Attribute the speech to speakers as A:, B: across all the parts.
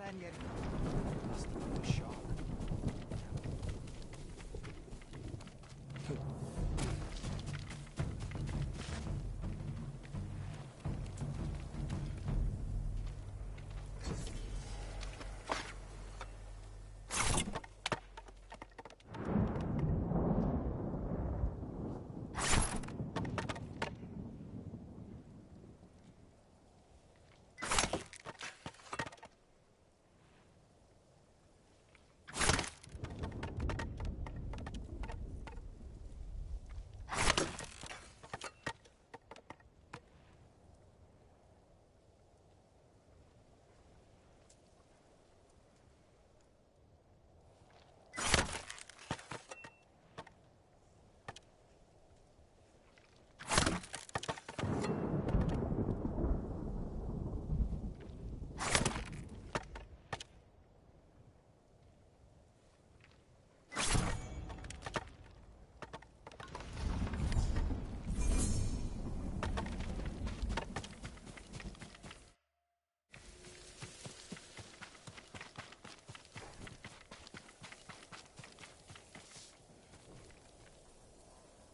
A: Must have been a shock.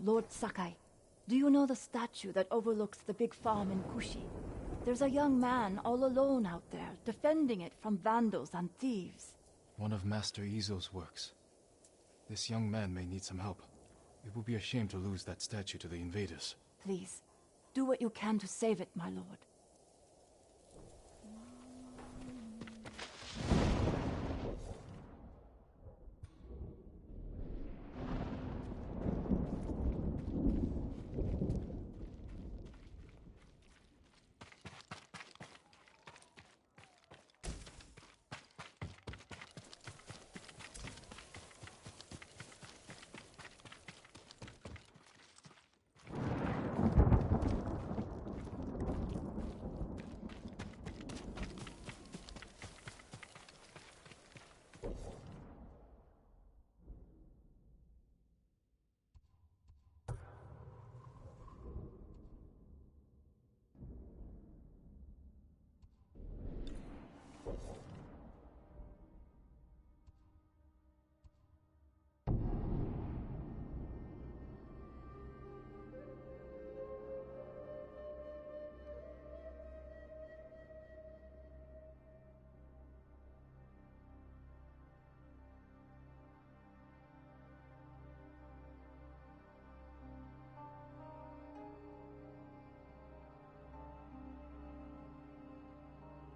B: Lord Sakai, do you know the statue that overlooks the big farm in Kushi? There's a young man all alone out there, defending it from vandals and thieves.
C: One of Master Izo's works. This young man may need some help. It will be a shame to lose that statue to the invaders.
B: Please, do what you can to save it, my lord.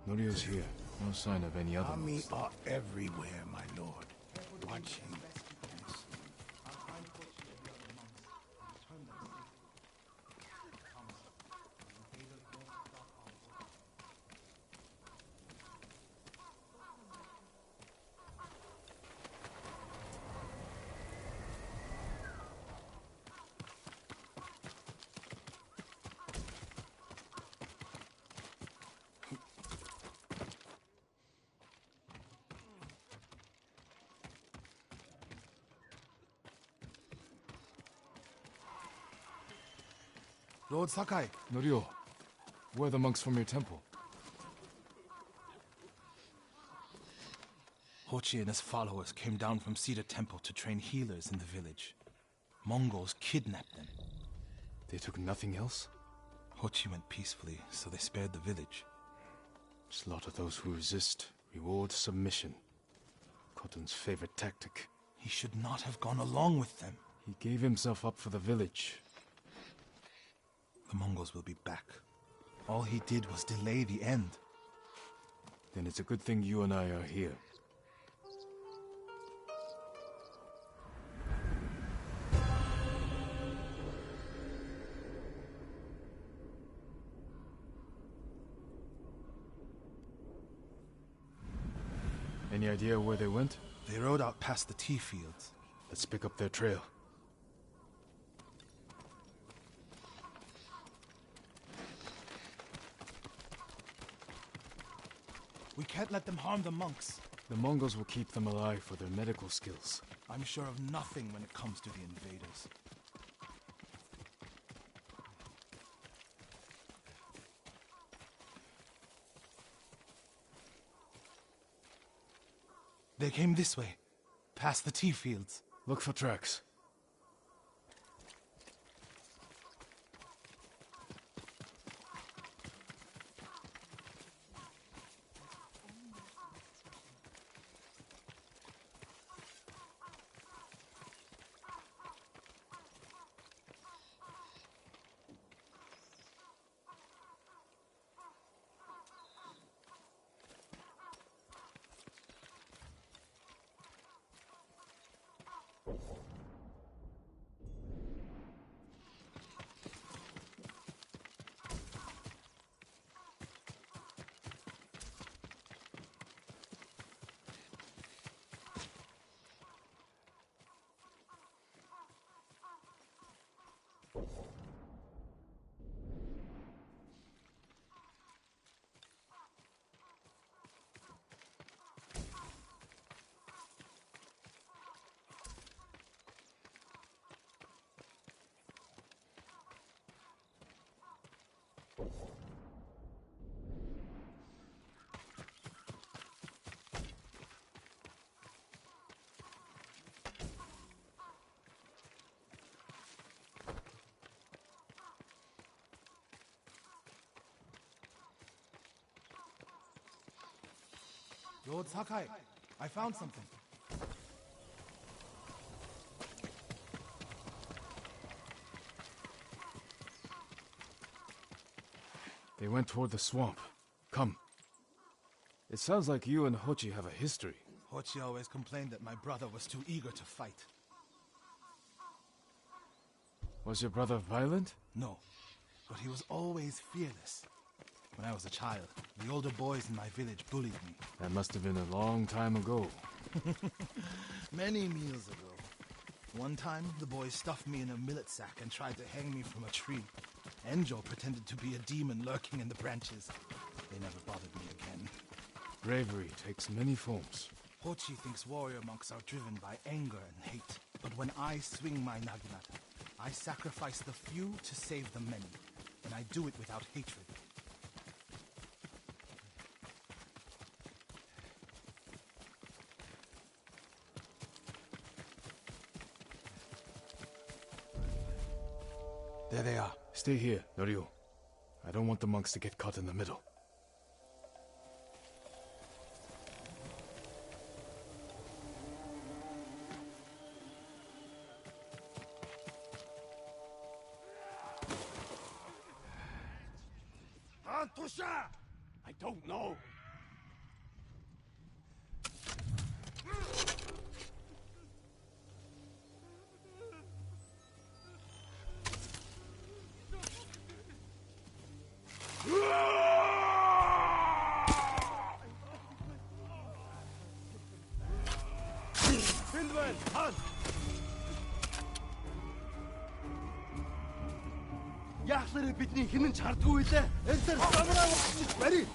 C: Norio's here. No sign of any other
A: Army
C: monks.
A: are everywhere, my lord. Watching.
C: Lord Sakai! Norio, where are the monks from your temple?
D: Hochi and his followers came down from Cedar Temple to train healers in the village. Mongols kidnapped them.
C: They took nothing else?
D: Hochi went peacefully, so they spared the village.
C: Slaughter those who resist, reward submission. Khotun's favorite tactic.
D: He should not have gone along with them.
C: He gave himself up for the village.
D: The Mongols will be back. All he did was delay the end.
C: Then it's a good thing you and I are here. Any idea where they went?
D: They rode out past the tea fields.
C: Let's pick up their trail.
D: We can't let them harm the monks.
C: The Mongols will keep them alive for their medical skills.
D: I'm sure of nothing when it comes to the invaders. They came this way, past the tea fields.
C: Look for tracks.
D: Lord Sakai, I found something.
C: They went toward the swamp. Come. It sounds like you and Hochi have a history.
D: Hochi always complained that my brother was too eager to fight.
C: Was your brother violent?
D: No, but he was always fearless. When I was a child, the older boys in my village bullied me.
C: That must have been a long time ago.
D: Many meals ago. One time, the boys stuffed me in a millet sack and tried to hang me from a tree. Enjo pretended to be a demon lurking in the branches. They never bothered me again.
C: Bravery takes many forms.
D: Hochi thinks warrior monks are driven by anger and hate. But when I swing my naginata, I sacrifice the few to save the many. And I do it without hatred. There they are.
C: Stay here, Norio. I don't want the monks to get caught in the middle.
A: Tusha! I don't know. Finland, hunt! Яахлаар бидний хинэн чардгүй лээ. Энэ тэр самурай бари.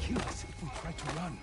A: Kill us if we try to run.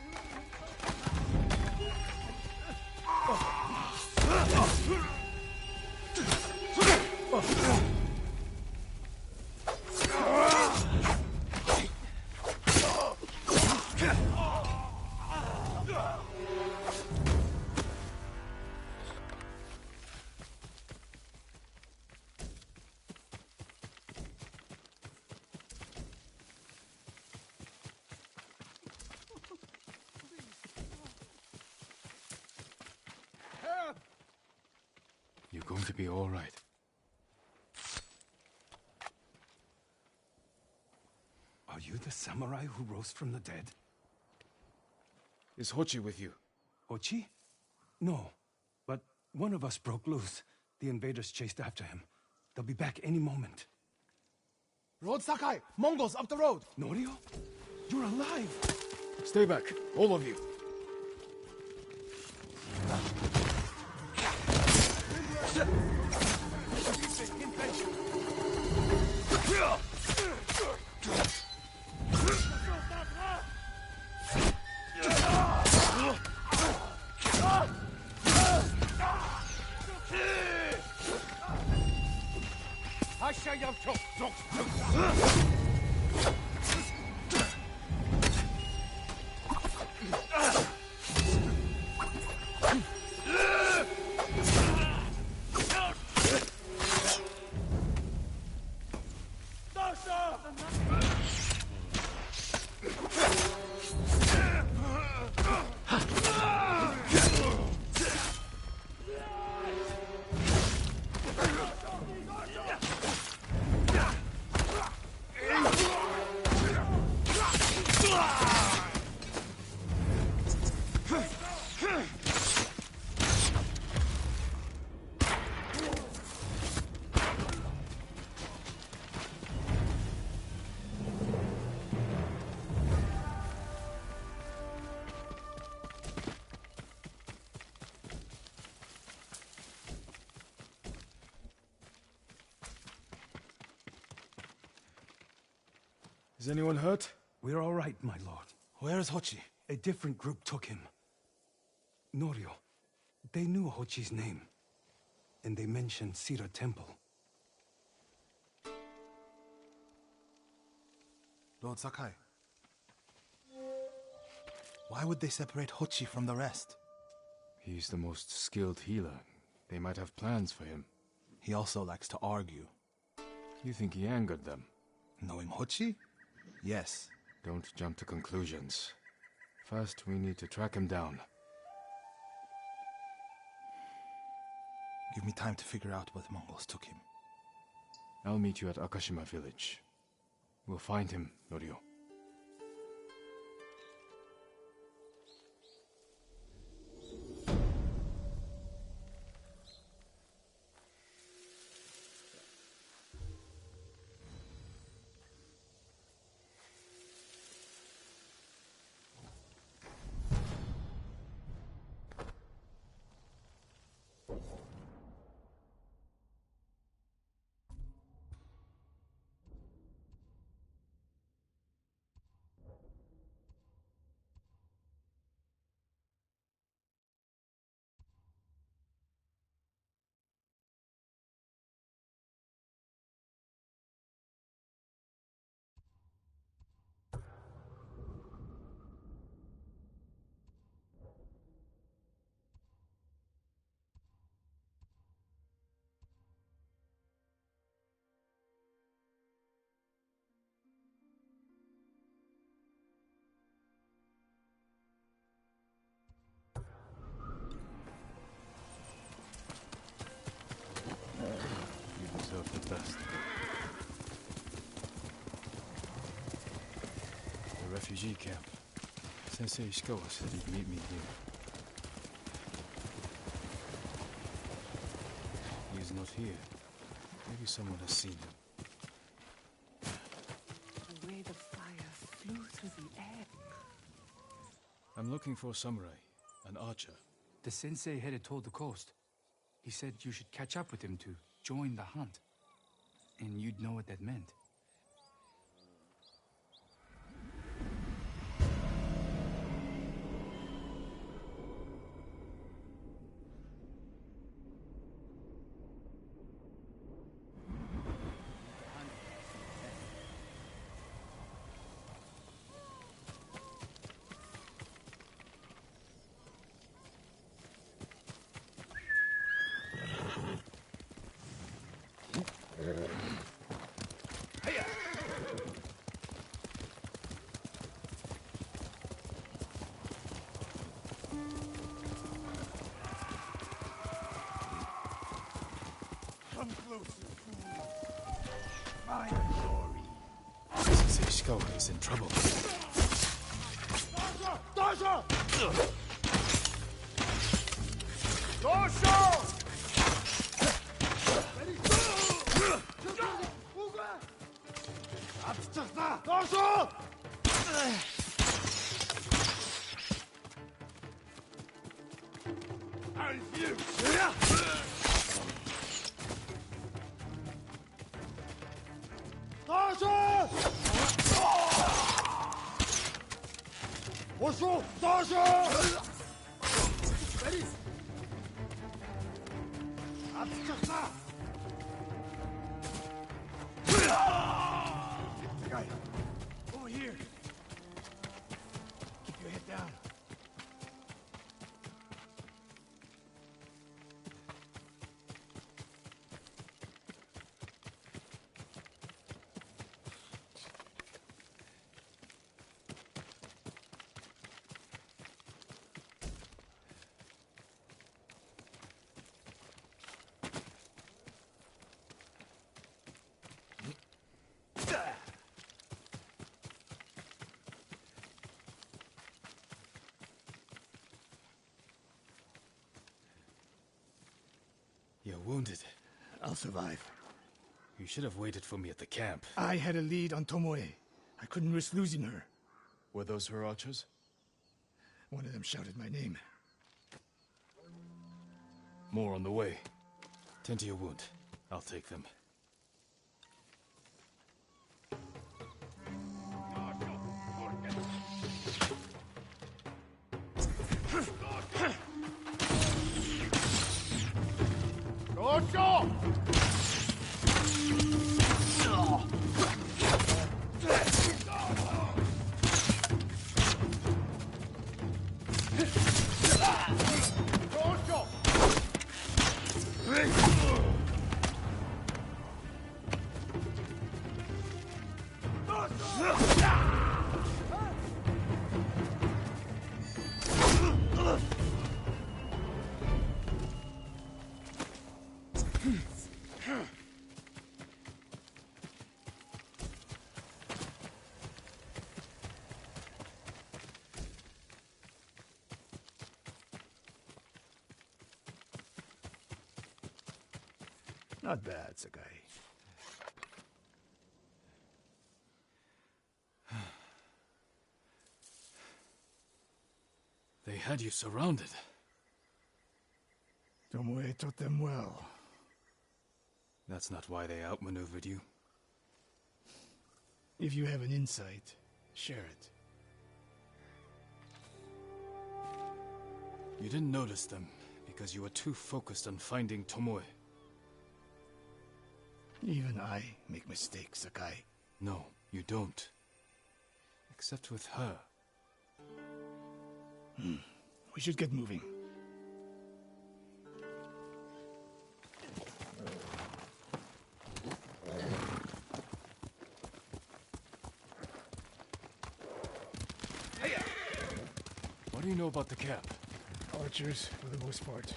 C: You're going to be all right.
A: Are you the samurai who rose from the dead?
C: Is Hochi with you?
A: Hochi? No. But one of us broke loose. The invaders chased after him. They'll be back any moment.
D: Lord Sakai! Mongols up the road!
A: Norio? You're alive!
C: Stay back, all of you. Is anyone hurt?
A: We're all right, my lord.
D: Where is Hochi?
A: A different group took him. Norio. They knew Hochi's name. And they mentioned Sira Temple.
D: Lord Sakai. Why would they separate Hochi from the rest?
C: He's the most skilled healer. They might have plans for him.
D: He also likes to argue.
C: You think he angered them?
D: Knowing Hochi? Yes.
C: Don't jump to conclusions. First, we need to track him down.
D: Give me time to figure out where the Mongols took him.
C: I'll meet you at Akashima village. We'll find him, Norio. You deserve the best. The refugee camp. Sensei Ishikawa said he'd meet me here. He's not here. Maybe someone has seen him.
E: The way the fire flew through the air.
C: I'm looking for a samurai, an archer.
F: The sensei headed toward the coast. He said you should catch up with him to join the hunt. And you'd know what that meant.
C: Sensei Ishikawa is in trouble.
A: Over here. Keep your head down.
C: wounded.
G: I'll survive.
C: You should have waited for me at the camp.
G: I had a lead on Tomoe. I couldn't risk losing her.
C: Were those her archers?
G: One of them shouted my name.
C: More on the way. Tend to your wound. I'll take them.
G: Not bad, Sakai.
C: They had you surrounded.
G: Tomoe taught them well.
C: That's not why they outmaneuvered you.
G: If you have an insight, share it.
C: You didn't notice them because you were too focused on finding Tomoe.
G: Even I make mistakes, Sakai.
C: No, you don't. Except with her.
G: We should get moving.
C: What do you know about the camp?
G: Archers, for the most part.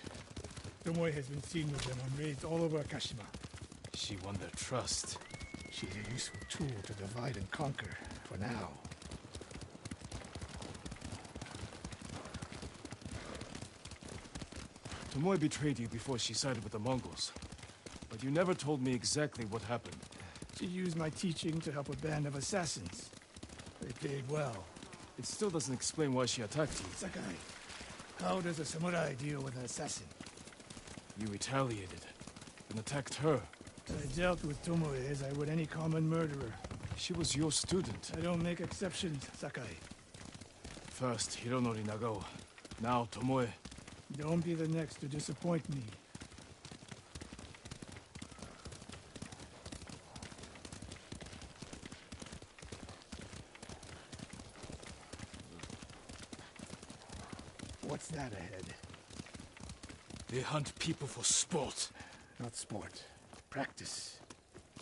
G: Tomoe has been seen with them on raids all over Akashima.
C: She won their trust.
G: She's a useful tool to divide and conquer, for now.
C: Tomoe betrayed you before she sided with the Mongols. But you never told me exactly what happened.
G: She used my teaching to help a band of assassins. They paid well.
C: It still doesn't explain why she attacked you.
G: Sakai, how does a samurai deal with an assassin?
C: You retaliated, and attacked her.
G: I dealt with Tomoe as I would any common murderer.
C: She was your student.
G: I don't make exceptions, Sakai.
C: First, Hironori Nagao. Now, Tomoe.
G: Don't be the next to disappoint me. What's that ahead?
C: They hunt people for sport.
G: Not sport. Practice.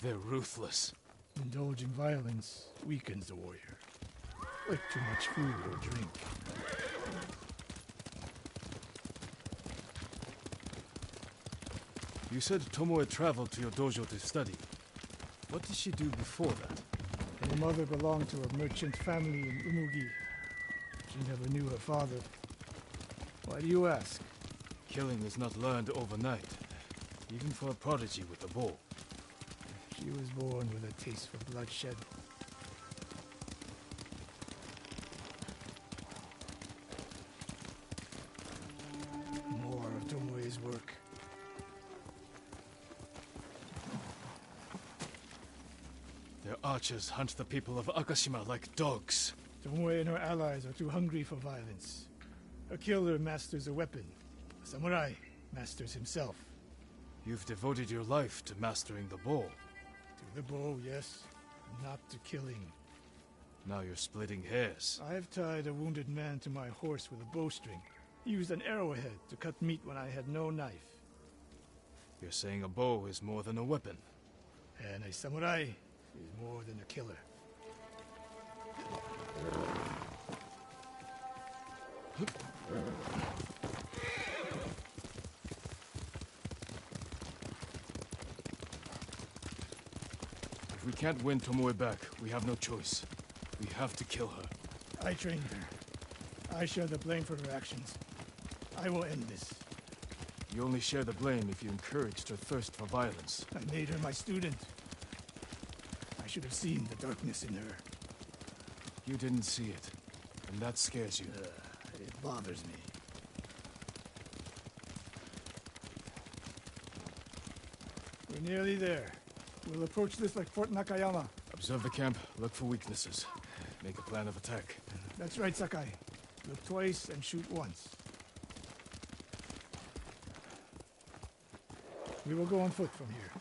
C: They're ruthless.
G: Indulging violence weakens the warrior. Like too much food or drink.
C: You said Tomoe traveled to your dojo to study. What did she do before that?
G: Her mother belonged to a merchant family in Umugi. She never knew her father. Why do you ask?
C: Killing is not learned overnight, even for a prodigy with a bow.
G: She was born with a taste for bloodshed. More of Tomoe's work.
C: Their archers hunt the people of Akashima like dogs.
G: Tomoe and her allies are too hungry for violence. A killer masters a weapon. A samurai masters himself.
C: You've devoted your life to mastering the bow.
G: To the bow, yes. Not to killing.
C: Now you're splitting hairs.
G: I've tied a wounded man to my horse with a bowstring. Used an arrowhead to cut meat when I had no knife.
C: You're saying a bow is more than a weapon.
G: And a samurai is more than a killer.
C: If we can't win Tomoe back, we have no choice. We have to kill her.
G: I trained her. I share the blame for her actions. I will end this.
C: You only share the blame if you encouraged her thirst for violence.
G: I made her my student. I should have seen the darkness in her.
C: You didn't see it, and that scares you.
G: It bothers me. We're nearly there. We'll approach this like Fort Nakayama.
C: Observe the camp, look for weaknesses. Make a plan of attack.
G: That's right, Sakai. Look twice and shoot once. We will go on foot from here.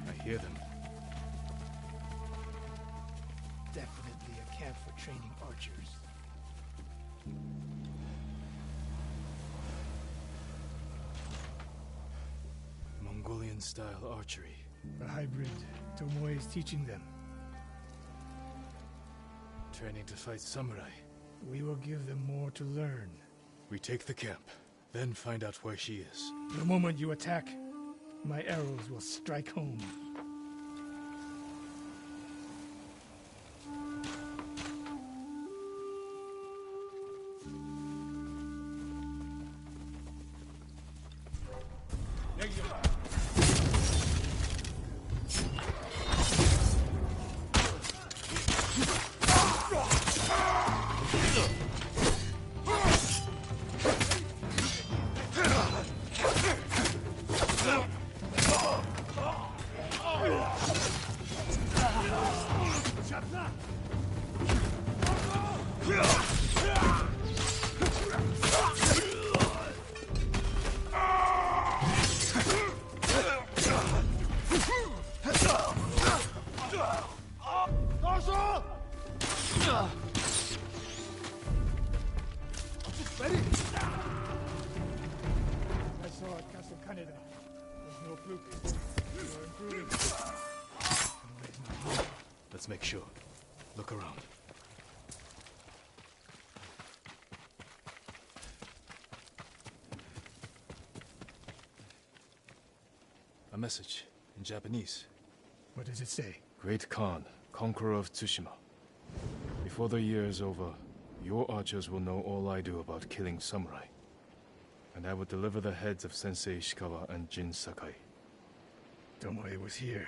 C: I hear them.
G: Definitely a camp for training archers.
C: Mongolian-style archery.
G: A hybrid. Tomoe is teaching them.
C: Training to fight samurai.
G: We will give them more to learn.
C: We take the camp, then find out where she is.
G: The moment you attack, my arrows will strike home. I saw at Castle Kaneda. There's no fluke. You are improving.
C: Let's make sure. Look around. A message in Japanese.
G: What does it say?
C: Great Khan, conqueror of Tsushima. Before the year is over, your archers will know all I do about killing samurai. And I will deliver the heads of Sensei Ishikawa and Jin Sakai.
G: Tomoe was here.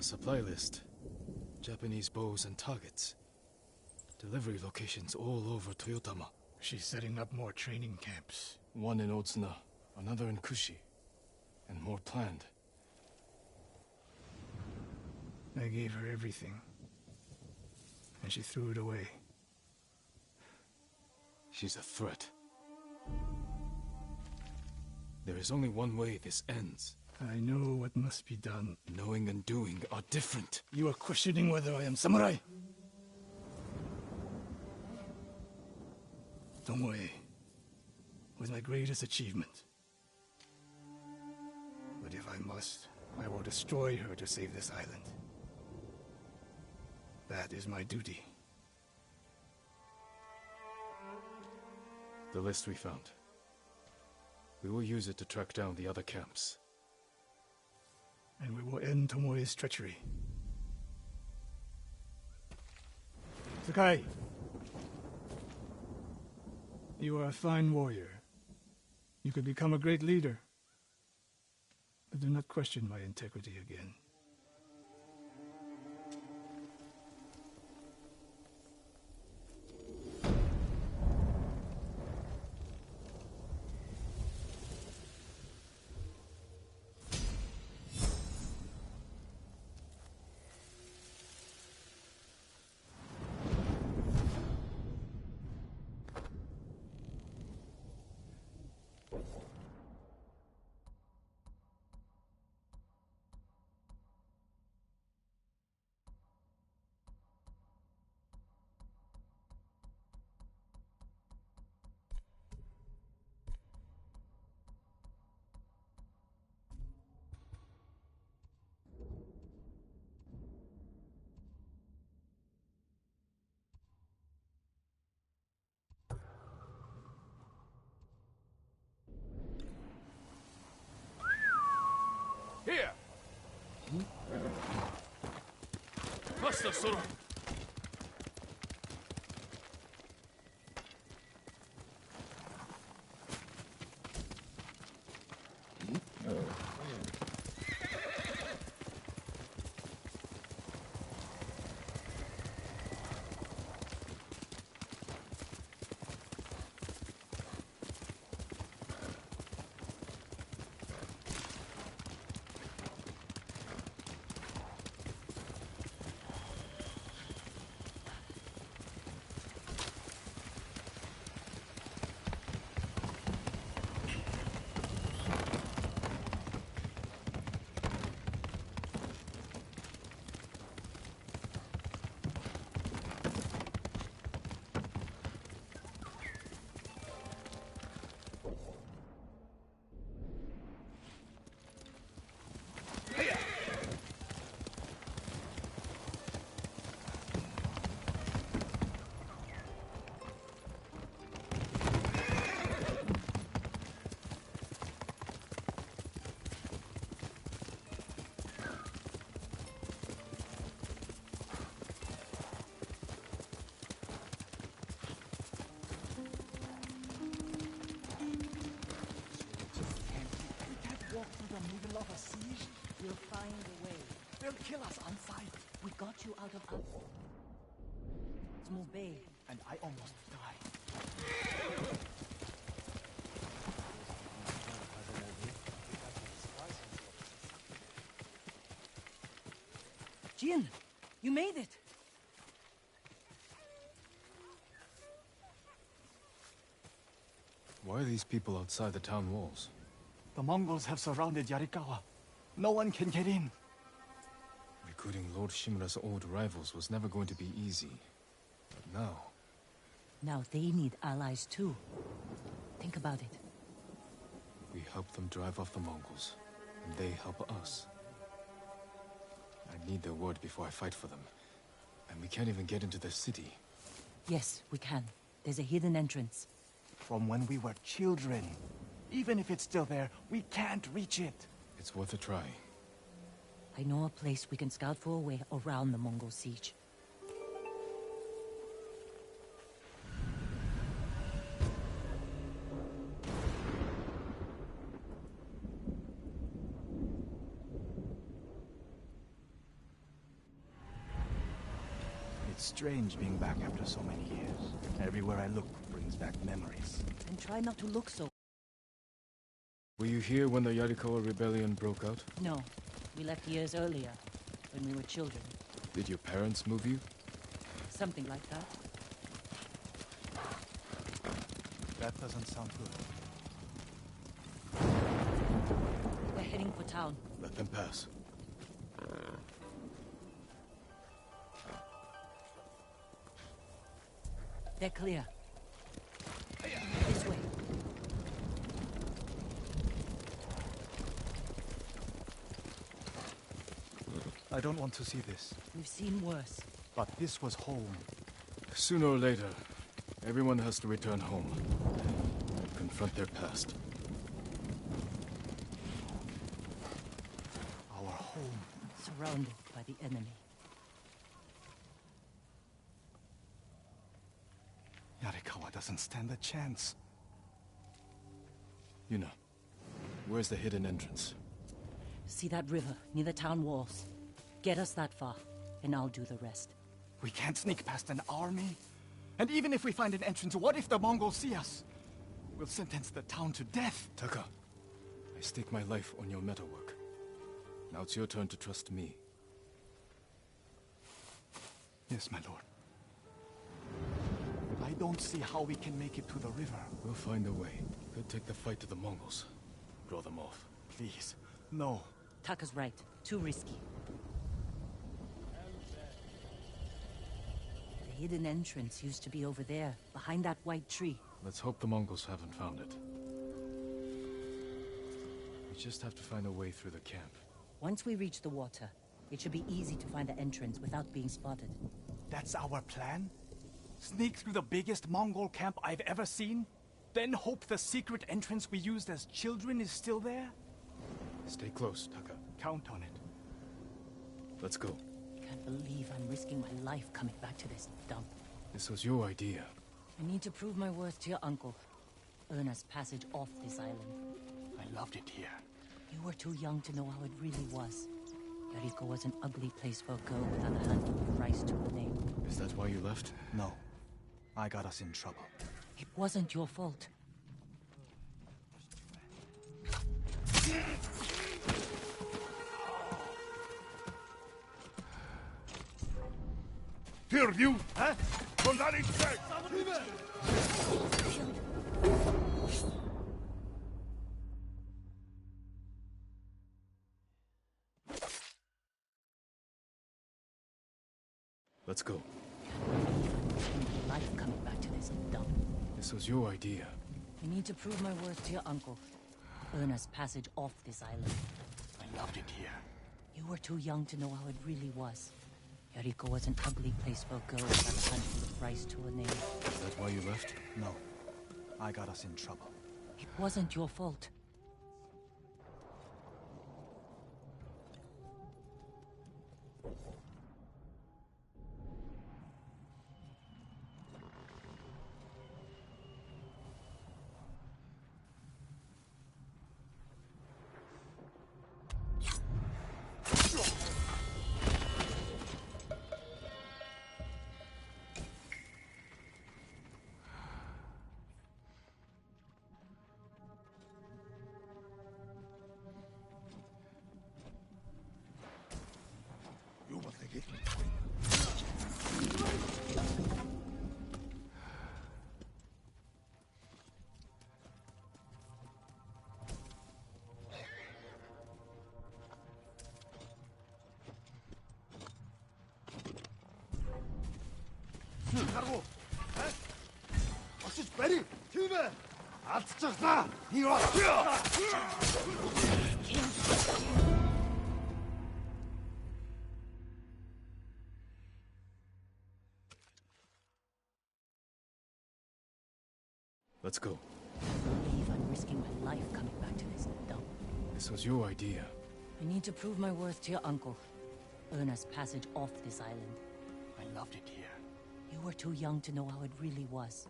C: Supply list. Japanese bows and targets. Delivery locations all over Toyotama.
G: She's setting up more training camps.
C: One in Otsuna, another in Kushi, and more planned.
G: I gave her everything, and she threw it away.
C: She's a threat. There is only one way this ends.
G: I know what must be done.
C: Knowing and doing are different.
G: You are questioning whether I am samurai? Tomoe was my greatest achievement. But if I must, I will destroy her to save this island. That is my duty.
C: The list we found. We will use it to track down the other camps.
G: And we will end Tomoe's treachery. Sakai! You are a fine warrior. You could become a great leader. But do not question my integrity again.
C: Master Sora!
H: We'll find a way. They'll kill us on sight. We got you out of Small Bay, and I almost died. Jin, you made it.
C: Why are these people outside the town walls?
H: The Mongols have surrounded Yarikawa. No one can get in.
C: Recruiting Lord Shimura's old rivals was never going to be easy. But now...
H: Now they need allies too. Think about it.
C: we help them drive off the Mongols, and they help us. I need their word before I fight for them. And we can't even get into the city.
H: Yes, we can. There's a hidden entrance.
I: From when we were children. Even if it's still there, we can't reach it.
C: It's worth a try.
H: I know a place we can scout for a way around the Mongol siege.
I: It's strange being back after so many years. Everywhere I look brings back memories.
H: And try not to look so.
C: Were you here when the Yarikawa rebellion broke out?
H: No, we left years earlier, when we were children.
C: Did your parents move you?
H: Something like that.
I: That doesn't sound good.
H: We're heading for town.
C: Let them pass.
H: They're clear. This way.
I: I don't want to see this.
H: We've seen worse.
I: But this was home.
C: Sooner or later, everyone has to return home and confront their past.
I: Our home.
H: Surrounded by the enemy.
I: Yarikawa doesn't stand a chance.
C: Yuna, where's the hidden entrance?
H: See that river near the town walls? Get us that far, and I'll do the rest.
I: We can't sneak past an army. And even if we find an entrance, what if the Mongols see us? We'll sentence the town to death.
C: Taka, I stake my life on your metalwork. Now it's your turn to trust me.
I: Yes, my lord. I don't see how we can make it to the river.
C: We'll find a way. Could take the fight to the Mongols. Draw them off.
I: Please, no.
H: Taka's right. Too risky. The hidden entrance used to be over there, behind that white tree.
C: Let's hope the Mongols haven't found it. We just have to find a way through the camp.
H: Once we reach the water, it should be easy to find the entrance without being spotted.
I: That's our plan? Sneak through the biggest Mongol camp I've ever seen? Then hope the secret entrance we used as children is still there?
C: Stay close, Taka.
I: Count on it.
C: Let's go.
H: Can't believe I'm risking my life coming back to this dump.
C: This was your idea.
H: I need to prove my worth to your uncle. Earn us passage off this island.
I: I loved it here.
H: You were too young to know how it really was. Yariko was an ugly place for a girl without a handful of rice to her name.
C: Is that why you left?
I: No. I got us in trouble.
H: It wasn't your fault.
J: Here, you! Huh? Soldar inside!
C: Let's go.
H: Life coming back to this dump.
C: This was your idea.
H: I need to prove my worth to your uncle. Earn us passage off this island.
I: I loved it here.
H: You were too young to know how it really was. Yariko was an ugly place for a girl without a handful of rice to her name.
C: Is that why you left?
I: No. I got us in trouble.
H: It wasn't your fault.
J: You will take it. Гаргуу. Очиж барь. Тийм ээ. Алдчихлаа. Нэг бол.
C: Let's go.
H: I believe I'm risking my life coming back to this dump.
C: This was your idea.
H: I need to prove my worth to your uncle. Earn us passage off this island.
I: I loved it here.
H: You were too young to know how it really was.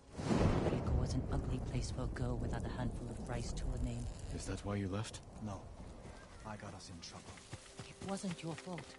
H: Yariko was an ugly place for a girl without a handful of rice to her name.
C: Is that why you left?
I: No. I got us in trouble.
H: It wasn't your fault.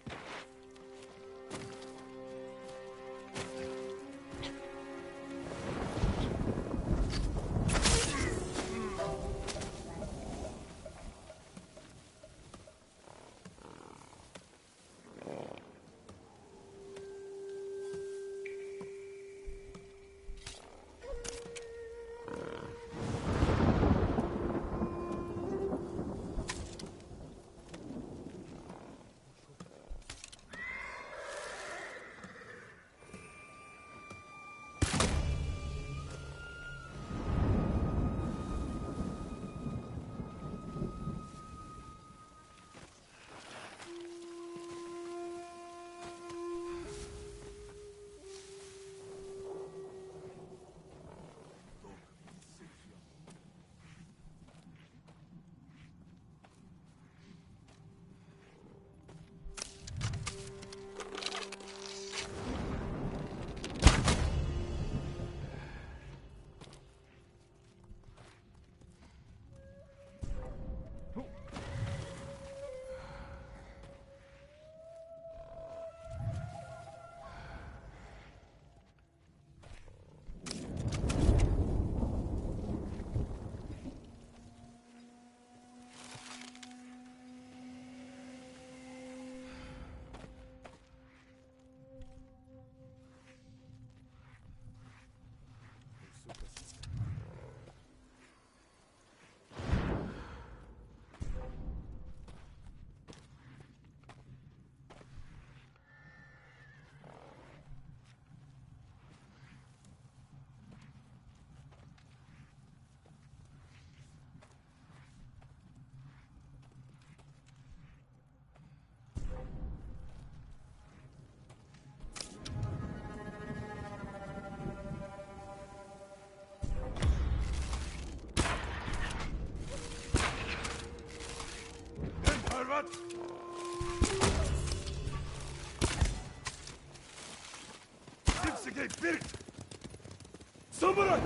A: Samurai!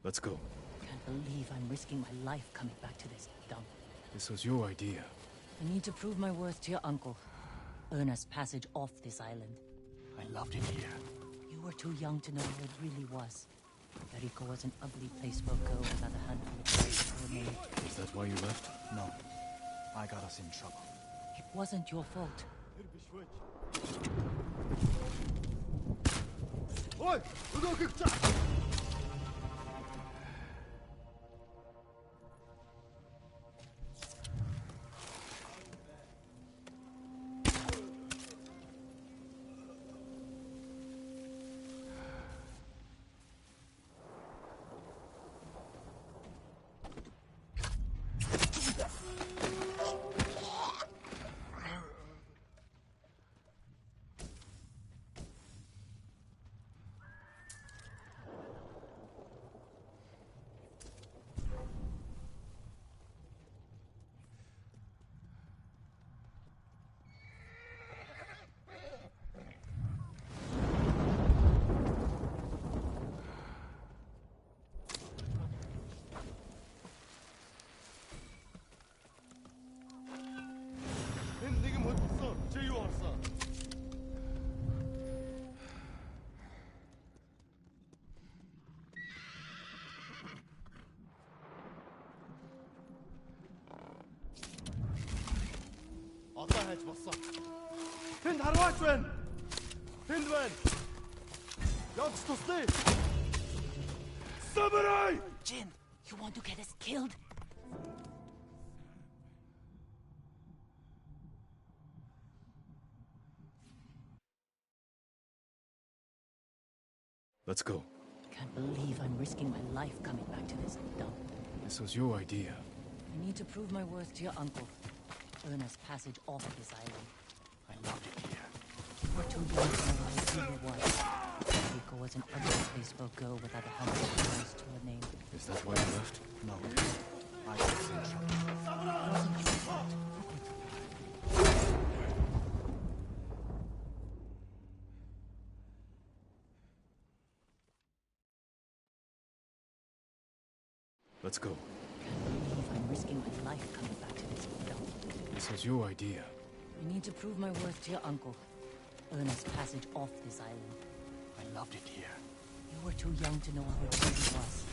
C: Let's go.
H: Can't believe I'm risking my life coming back to this dump.
C: This was your idea.
H: I need to prove my worth to your uncle. Earn us passage off this island.
I: I loved it here.
H: You were too young to know how it really was. Jericho was an ugly place for a girl without a handful of rice to her name.
C: Is that why you left?
I: No. I got us in trouble.
H: It wasn't your fault.
J: Ой, 의도극장! Одоо хайж болсон. Тэнд харваач байна. Тэнд байна. Явж туслая. Samurai!
H: Jin, you want to get us killed?
C: Let's go.
H: Can't believe I'm risking my life coming back to this dump.
C: This was your idea.
H: I need to prove my worth to your uncle. Earn us passage off this island.
I: I loved it here.
H: You were too young to know how it really was. Jericho was an ugly place for a girl without a handful of rice to her name.
C: Is that why you left?
I: No. I got us in trouble.
H: It wasn't your fault.
C: Let's go.
H: Can't believe I'm risking my life coming back to this dump.
C: This was your idea.
H: I need to prove my worth to your uncle. Earn us passage off this island.
I: I loved it here.
H: You were too young to know how it really was.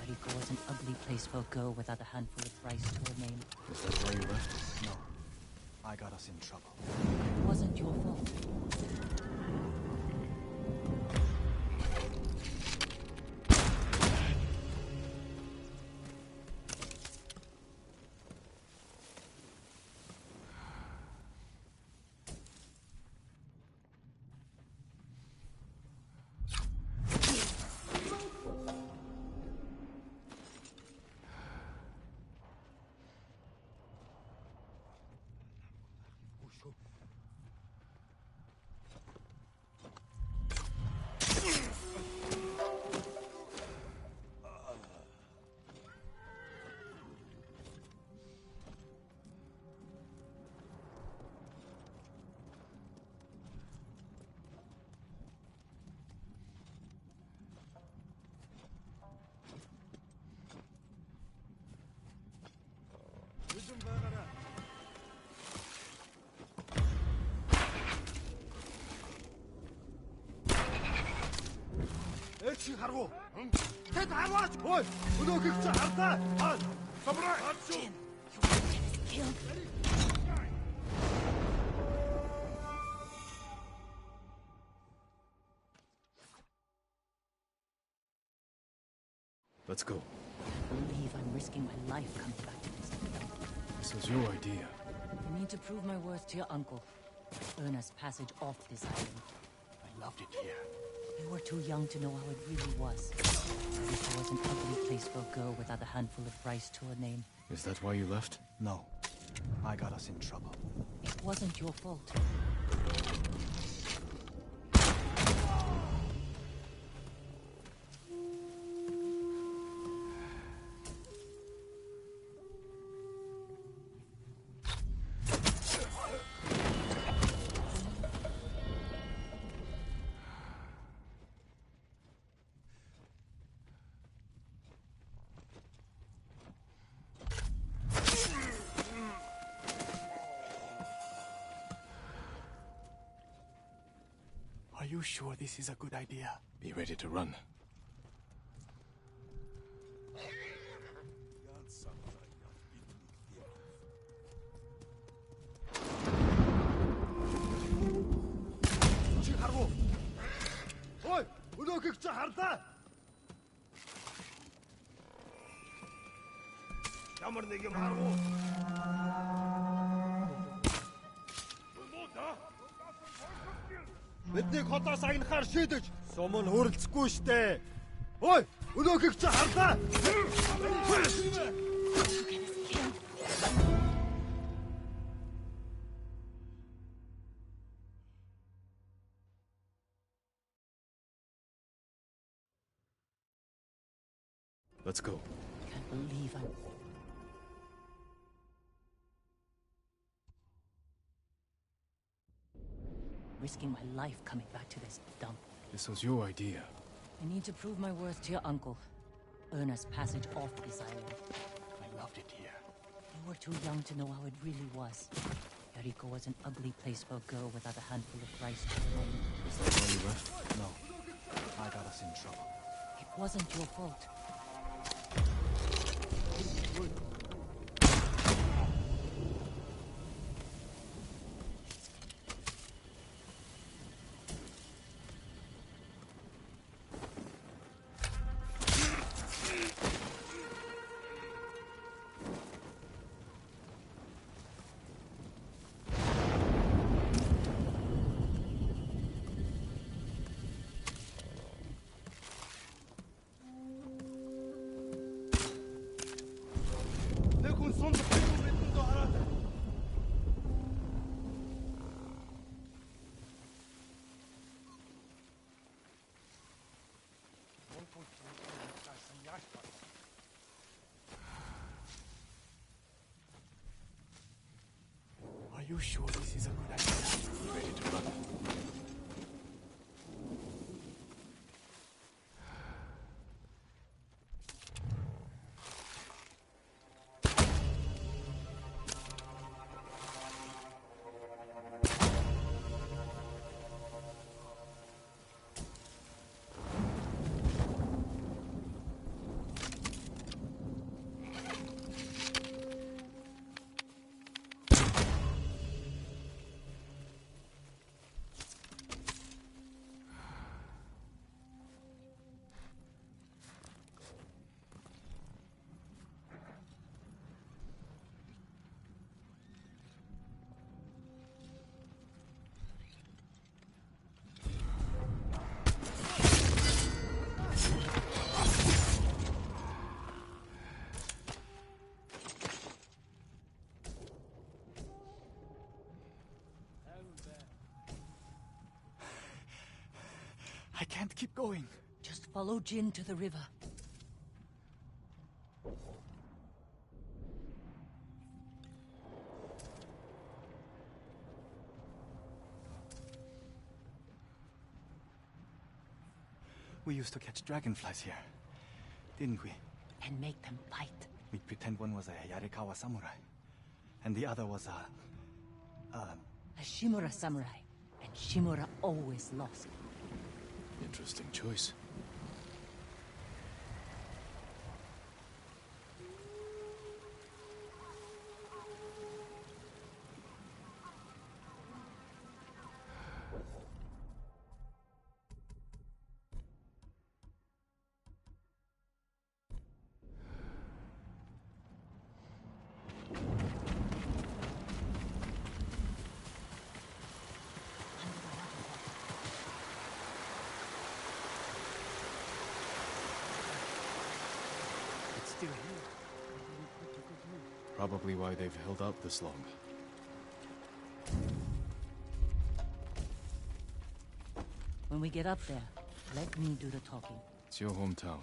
H: Jericho was an ugly place for a girl without a handful of rice to her name.
C: Is that why you left?
I: No. I got us in trouble.
H: It wasn't your fault.
J: Чи харгу. Тэд харваач. Ой, 의도극장 хардаа. Samurai!
H: Jin, you want to get us killed?
C: Let's go.
H: Can't believe I'm risking my life coming back to this dump.
C: This was your idea.
H: I need to prove my worth to your uncle. Earn us passage off this island.
I: I loved it here.
H: You were too young to know how it really was. Jericho was an ugly place for a girl without a handful of rice to her name.
C: Is that why you left?
I: No. I got us in trouble.
H: It wasn't your fault.
I: you sure this is a good idea?
C: Be ready to run.
J: Ой, өнөөхийг чи харлаа. Ямар нэг юм харгу. Бидний хотоос агнахаар шийдэж, сум нь хөрөлцөхгүй штэ. Ой, өнөөхийг чи харлаа.
C: Let's go.
H: Can't believe I'm... risking my life coming back to this dump.
C: This was your idea.
H: I need to prove my worth to your uncle. Earn us passage off this island.
I: I loved it here.
H: You were too young to know how it really was. Jericho was an ugly place for a girl without a handful of rice to her name.
C: Is that why you left?
I: No, I got us in trouble.
H: It wasn't your fault.
I: Are you sure this is a good idea?
C: Be ready to run.
I: I can't keep going.
H: Just follow Jin to the river.
I: We used to catch dragonflies here, didn't we?
H: And make them fight.
I: We'd pretend one was a Yarikawa samurai, and the other was a
H: Shimura samurai. And Shimura always lost.
C: Interesting choice.
I: still here.
C: Probably why they've held out this long.
H: When we get up there, let me do the talking.
C: It's your hometown.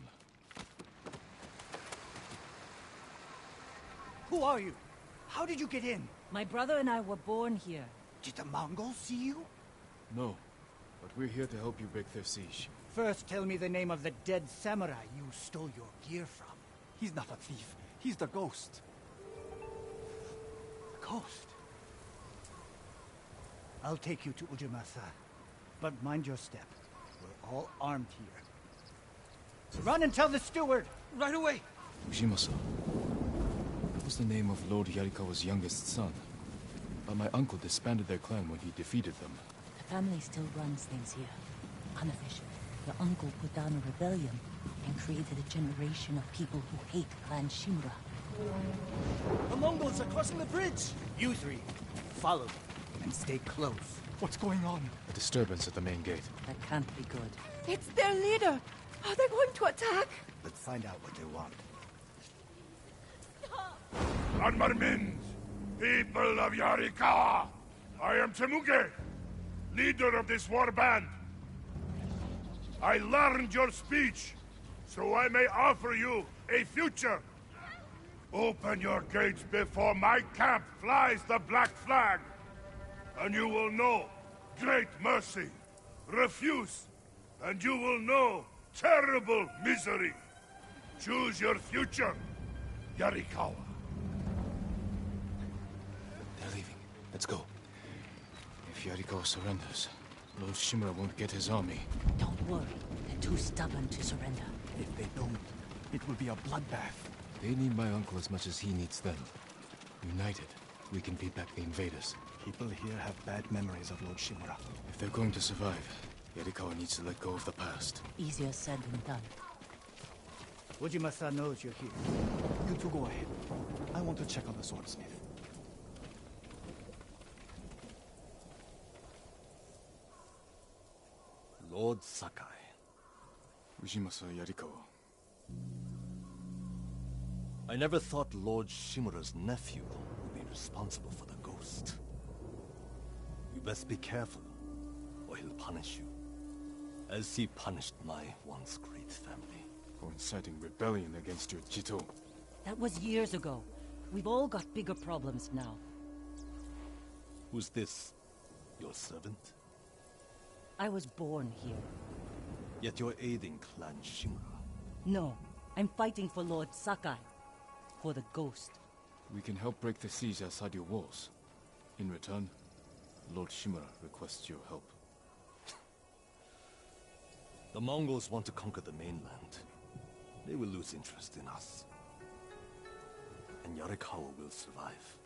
I: Who are you? How did you get in?
H: My brother and I were born here.
I: Did the Mongols see you?
C: No, but we're here to help you break their siege.
I: First, tell me the name of the dead samurai you stole your gear from. He's not a thief. He's the ghost. The ghost? I'll take you to Ujimasa. But mind your step. We're all armed here. Run and tell the steward!
F: Right away!
C: Ujimasa. That was the name of Lord Yarikawa's youngest son. But my uncle disbanded their clan when he defeated them.
H: The family still runs things here. Unofficially. Your uncle put down a rebellion and created a generation of people who hate Clan Shimura.
J: The Mongols are crossing the bridge!
I: You three, follow them and stay close.
F: What's going on?
C: A disturbance at the main gate.
H: That can't be good.
B: It's their leader! Are they going to attack?
I: Let's find out what they want.
K: Armarmins, people of Yarikawa! I am Temuge, leader of this war band. I learned your speech, so I may offer you a future. Open your gates before my camp flies the black flag, and you will know great mercy. Refuse, and you will know terrible misery. Choose your future, Yarikawa.
C: They're leaving. Let's go. If Yarikawa surrenders, Lord Shimura won't get his army.
H: Don't worry. They're too stubborn to surrender.
I: If they don't, it will be a bloodbath.
C: They need my uncle as much as he needs them. United, we can beat back the invaders.
I: People here have bad memories of Lord Shimura.
C: If they're going to survive, Yarikawa needs to let go of the past.
H: Easier said than done.
I: Ujima-san knows you're here. You two go ahead. I want to check on the swordsmith.
J: Lord Sakai.
C: Ujimasa Yarikawa.
J: I never thought Lord Shimura's nephew would be responsible for the ghost. You best be careful, or he'll punish you. As he punished my once great family.
C: For inciting rebellion against your Jito.
H: That was years ago. We've all got bigger problems now.
J: Who's this? Your servant?
H: I was born here.
J: Yet you're aiding Clan Shimura.
H: No, I'm fighting for Lord Sakai. For the ghost.
C: We can help break the siege outside your walls. In return, Lord Shimura requests your help.
J: The Mongols want to conquer the mainland. They will lose interest in us. And Yarikawa will survive.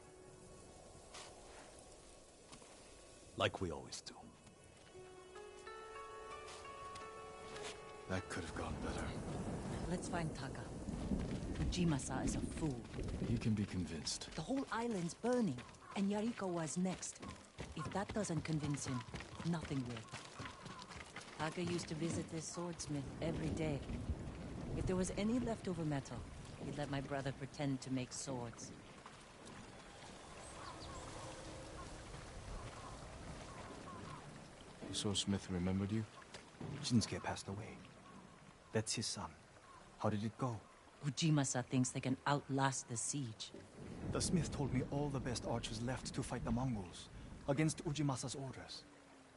J: Like we always do.
C: That could have gone better.
H: Let's find Taka. Ujimasa is a fool.
C: He can be convinced.
H: The whole island's burning, and Yarikawa's next. If that doesn't convince him, nothing will. Taka used to visit this swordsmith every day. If there was any leftover metal, he'd let my brother pretend to make swords.
C: The swordsmith remembered you?
I: Shinsuke passed away. That's his son. How did it go?
H: Ujimasa thinks they can outlast the siege.
I: The smith told me all the best archers left to fight the Mongols, against Ujimasa's orders.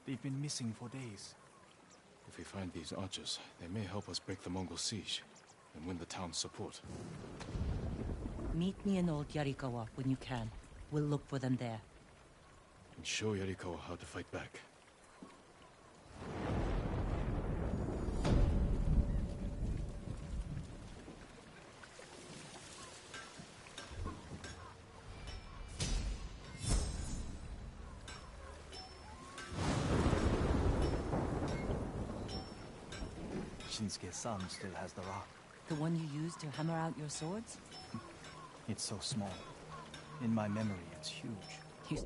I: They've been missing for days.
C: If we find these archers, they may help us break the Mongol siege and win the town's support.
H: Meet me in Old Yarikawa when you can. We'll look for them there.
C: And show Yarikawa how to fight back.
I: Shinsuke's son still has the rock.
H: The one you used to hammer out your swords?
I: It's so small. In my memory, it's huge.
H: You...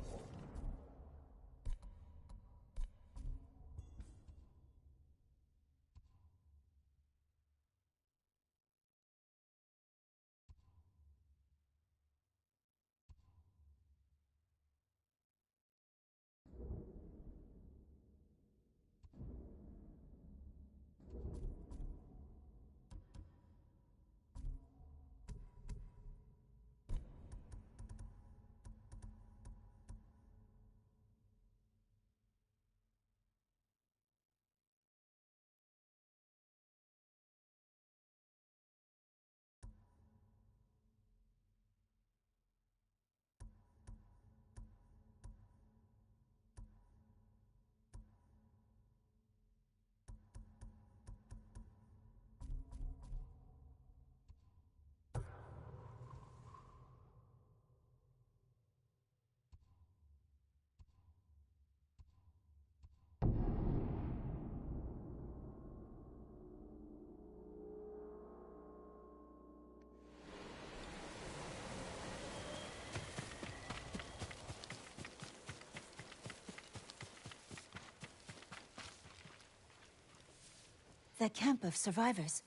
H: The camp of survivors.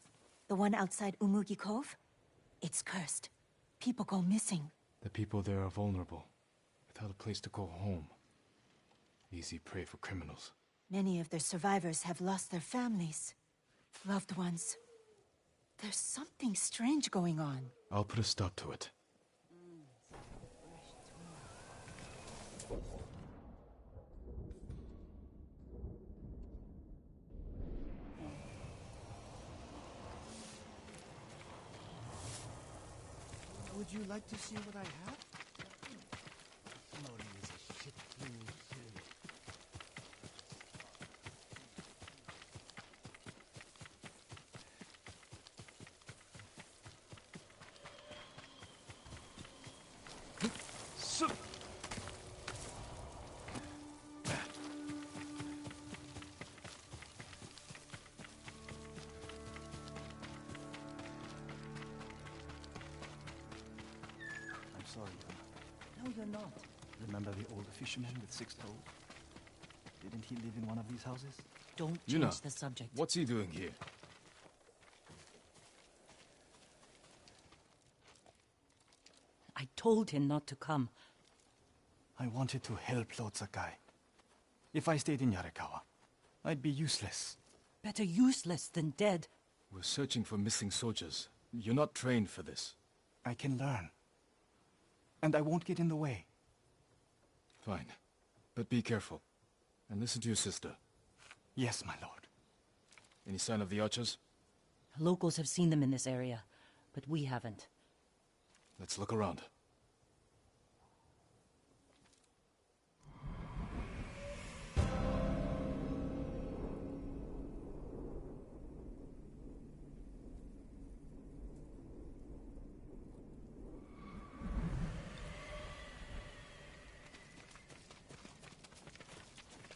H: The one outside Umugi Cove. It's cursed. People go missing.
C: The people there are vulnerable, without a place to call home. Easy prey for criminals.
H: Many of their survivors have lost their families, loved ones. There's something strange going on.
C: I'll put a stop to it.
I: Would you like to see what I have? Floating is a shit fool too.
L: Sorry,
H: No, you're not.
L: remember the old fisherman with 6 toes? Didn't he live in one of these houses?
H: Don't
C: Yuna,
H: change the subject.
C: What's he doing here?
H: I told him not to come.
L: I wanted to help Lord Sakai. If I stayed in Yarikawa, I'd be useless.
H: Better useless than dead.
C: We're searching for missing soldiers. You're not trained for this.
L: I can learn. And I won't get in the way.
C: Fine. But be careful. And listen to your sister.
L: Yes, my lord.
C: Any sign of the archers?
H: Locals have seen them in this area, but we haven't.
C: Let's look around.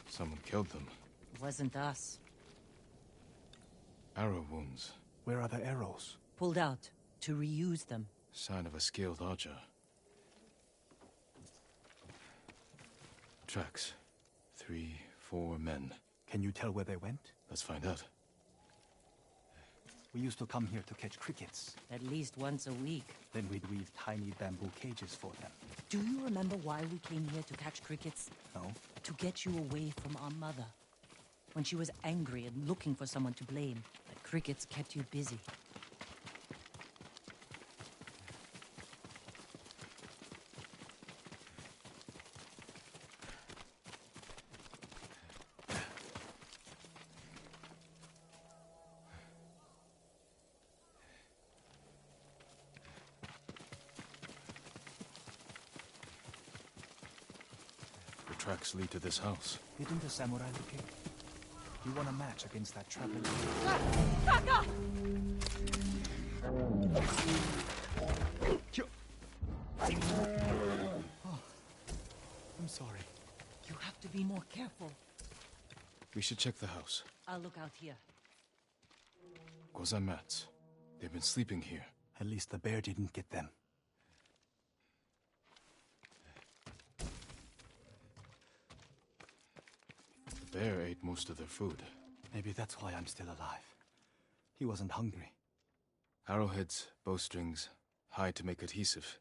C: Someone killed them.
H: It wasn't us.
C: Arrow wounds.
L: Where are the arrows?
H: Pulled out to reuse them.
C: Sign of a skilled archer. Tracks. 3, 4 men.
L: Can you tell where they went?
C: Let's find out.
L: We used to come here to catch crickets.
H: At least once a week.
L: Then we'd weave tiny bamboo cages for them.
H: Do you remember why we came here to catch crickets?
L: No?
H: To get you away from our mother. When she was angry and looking for someone to blame, the crickets kept you busy.
C: Tracks lead to this house.
L: Didn't the samurai look it? You want a match against that traveling?
H: Taka!
L: Oh, I'm sorry.
H: You have to be more careful.
C: We should check the house.
H: I'll look out here.
C: Gozan mats. They've been sleeping here.
L: At least the bear didn't get them.
C: The bear ate most of their food.
L: Maybe that's why I'm still alive. He wasn't hungry.
C: Arrowheads, bowstrings, hide to make adhesive.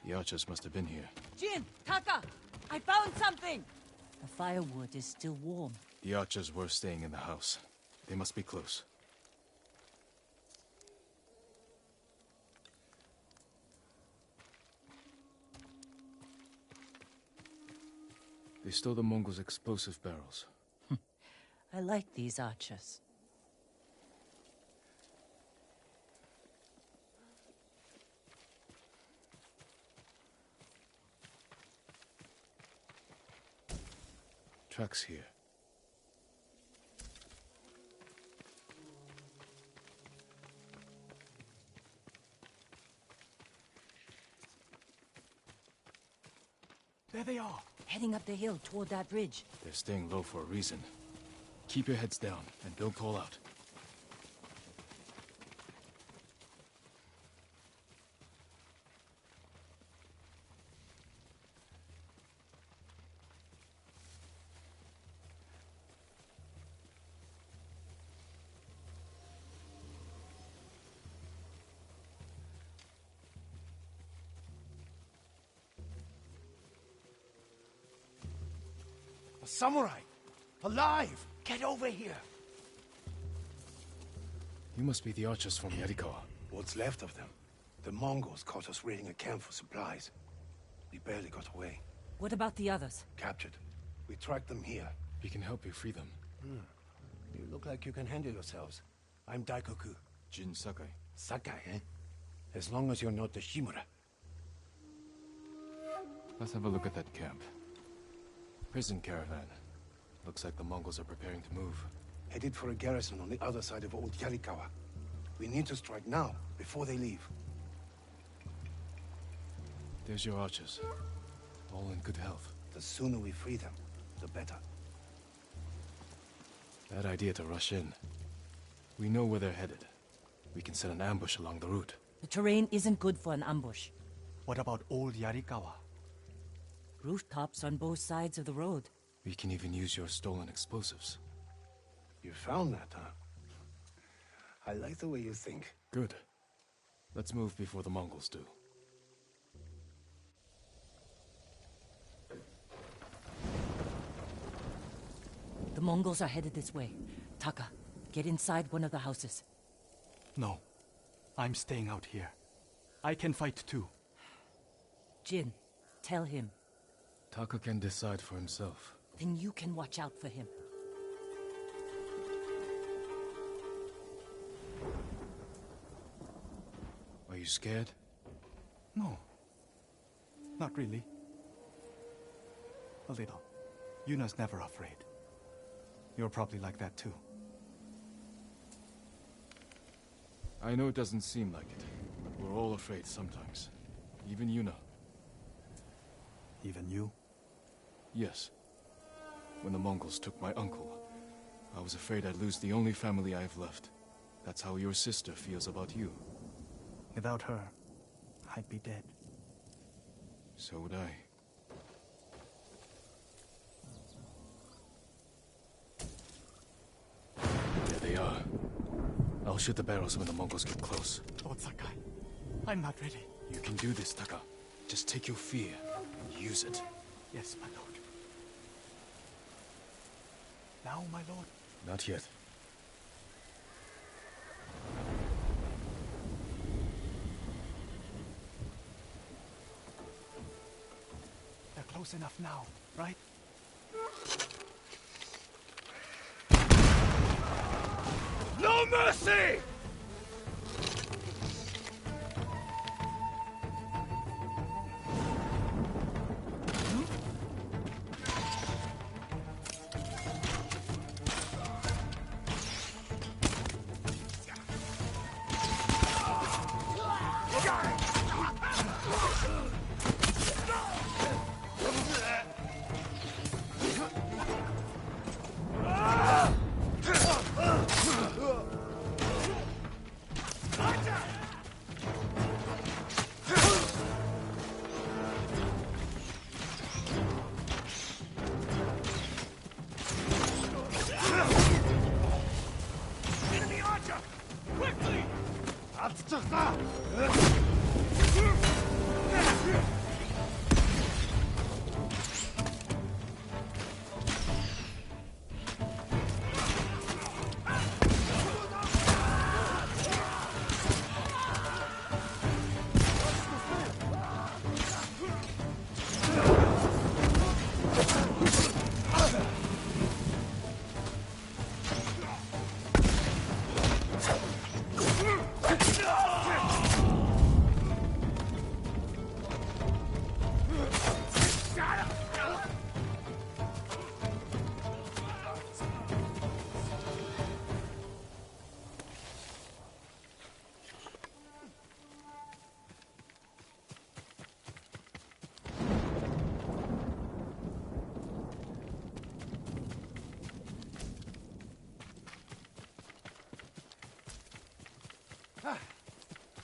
C: The archers must have been here.
H: Jin! Taka! I found something! The firewood is still warm.
C: The archers were staying in the house. They must be close. They stole the Mongols' explosive barrels.
H: I like these archers.
C: Tracks here.
I: There they are.
H: Heading up the hill toward that ridge.
C: They're staying low for a reason. Keep your heads down and don't call out.
K: A samurai! Alive! Get over here!
C: You must be the archers from Yarikawa.
K: What's left of them? The Mongols caught us raiding a camp for supplies. We barely got away.
H: What about the others?
K: Captured. We tracked them here.
C: We can help you free them.
K: You look like you can handle yourselves. I'm Daikoku.
C: Jin Sakai.
K: Sakai, eh? As long as you're not the Shimura.
C: Let's have a look at that camp. Prison caravan. Looks like the Mongols are preparing to move.
K: Headed for a garrison on the other side of Old Yarikawa. We need to strike now, before they leave.
C: There's your archers. All in good health.
K: The sooner we free them, the better.
C: Bad idea to rush in. We know where they're headed. We can set an ambush along the route.
H: The terrain isn't good for an ambush.
L: What about Old Yarikawa?
H: Rooftops on both sides of the road.
C: We can even use your stolen explosives.
K: You found that, huh? I like the way you think.
C: Good. Let's move before the Mongols do.
H: The Mongols are headed this way. Taka, get inside one of the houses.
L: No. I'm staying out here. I can fight too.
H: Jin, tell him.
C: Taka can decide for himself.
H: Then you can watch out for him.
C: Are you scared?
L: No. Not really. A little. Yuna's never afraid. You're probably like that too.
C: I know it doesn't seem like it. We're all afraid sometimes. Even Yuna.
L: Even you?
C: Yes. When the Mongols took my uncle, I was afraid I'd lose the only family I have left. That's how your sister feels about you.
L: Without her, I'd be dead.
C: So would I. There they are. I'll shoot the barrels when the Mongols get close.
L: Lord Sakai, I'm not ready.
C: You can do this, Taka. Just take your fear and use it.
L: Yes, my lord. Now, my lord?
C: Not yet.
L: They're close enough now, right?
K: No mercy!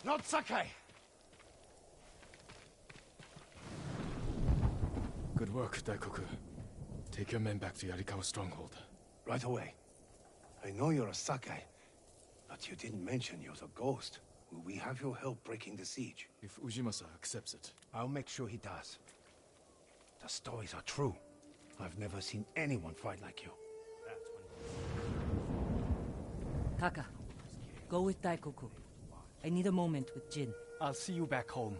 K: Not Sakai!
C: Good work, Daikoku. Take your men back to Yarikawa stronghold.
K: Right away. I know you're a Sakai, but you didn't mention you're the ghost. Will we have your help breaking the siege?
C: If Ujimasa accepts it.
K: I'll make sure he does. The stories are true.
M: I've never seen anyone fight like you.
H: Taka, go with Daikoku. I need a moment with Jin.
I: I'll see you back home.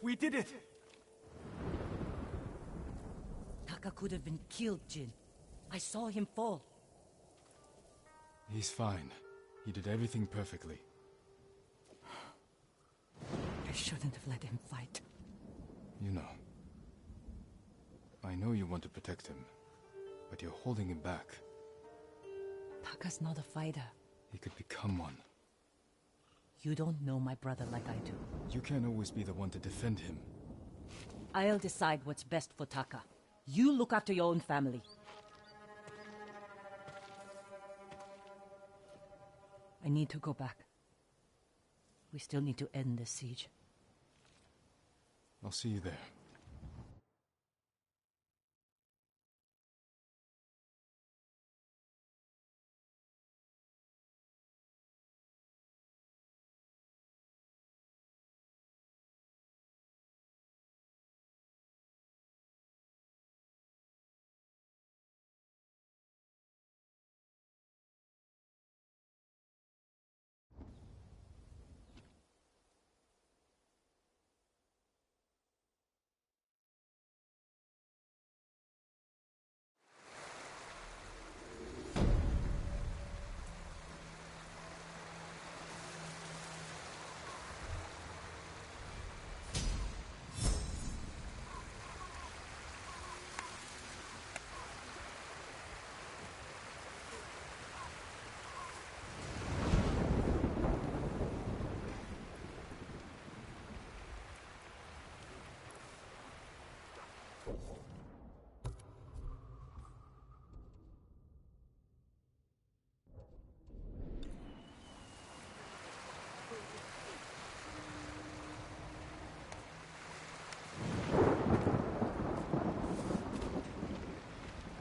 I: We did it!
H: Taka could have been killed, Jin. I saw him fall.
C: He's fine. He did everything perfectly.
H: I shouldn't have let him fight.
C: You know, I know you want to protect him, but you're holding him back.
H: Taka's not a fighter.
C: He could become one.
H: You don't know my brother like I do.
C: You can't always be the one to defend him.
H: I'll decide what's best for Taka. You look after your own family. I need to go back. We still need to end this siege.
C: I'll see you there.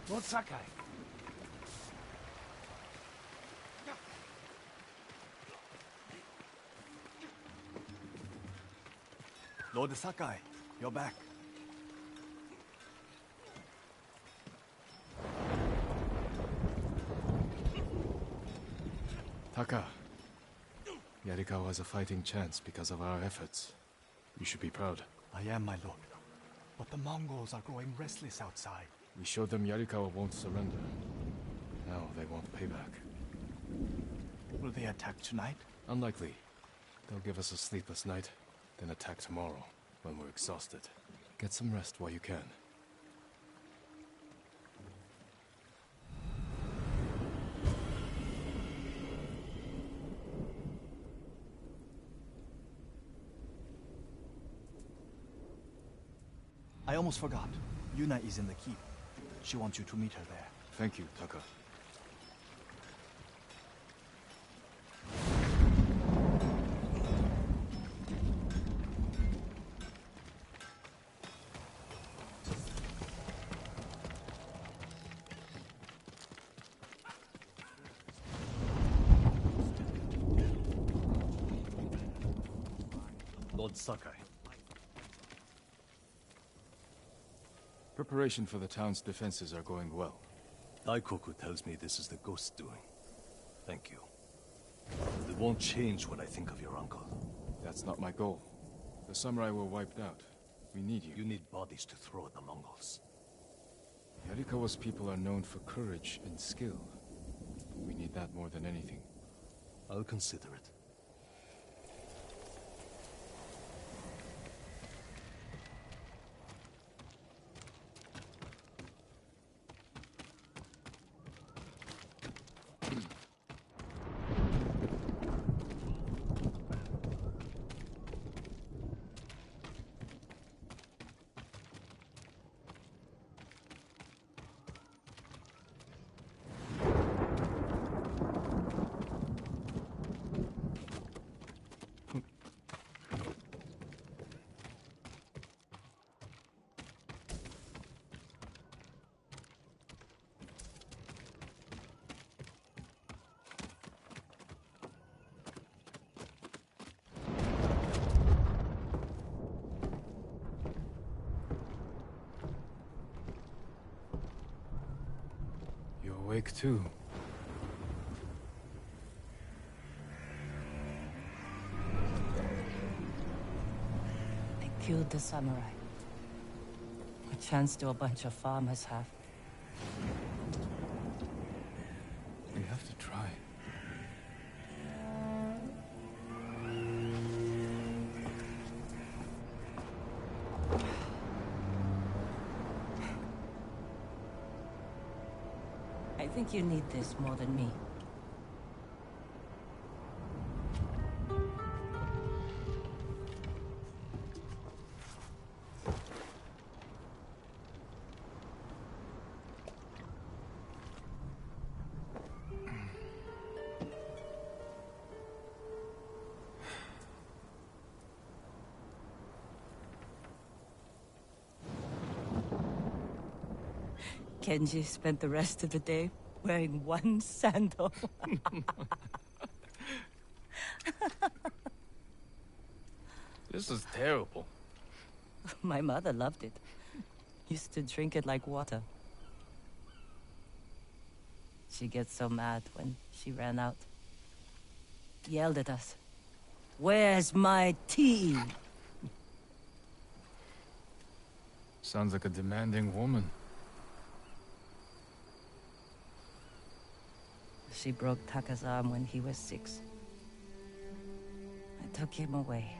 M: Lord Sakai.
L: Lord Sakai, you're back.
C: Taka, Yarikawa has a fighting chance because of our efforts. You should be proud.
L: I am, my lord. But the Mongols are growing restless outside.
C: We showed them Yarikawa won't surrender. Now they want payback.
L: Will they attack tonight?
C: Unlikely. They'll give us a sleepless night, then attack tomorrow, when we're exhausted. Get some rest while you can.
L: I almost forgot. Yuna is in the keep. She wants you to meet her there.
C: Thank you, Taka.
J: Lord Sakai.
C: Preparation for the town's defenses are going well.
J: Daikoku tells me this is the ghost's doing. Thank you. It won't change what I think of your uncle.
C: That's not my goal. The samurai were wiped out. We need you.
J: You need bodies to throw at the Mongols.
C: Yarikawa's people are known for courage and skill. We need that more than anything.
J: I'll consider it.
C: awake too.
H: They killed the samurai. A chance to a bunch of farmers have.
C: We have to try.
H: I think you need this more than me. Kenji spent the rest of the day wearing one sandal.
C: This is terrible.
H: My mother loved it. Used to drink it like water. She gets so mad when she ran out. Yelled at us. "Where's my tea?"
C: Sounds like a demanding woman.
H: She broke Taka's arm when he was 6. I took him away.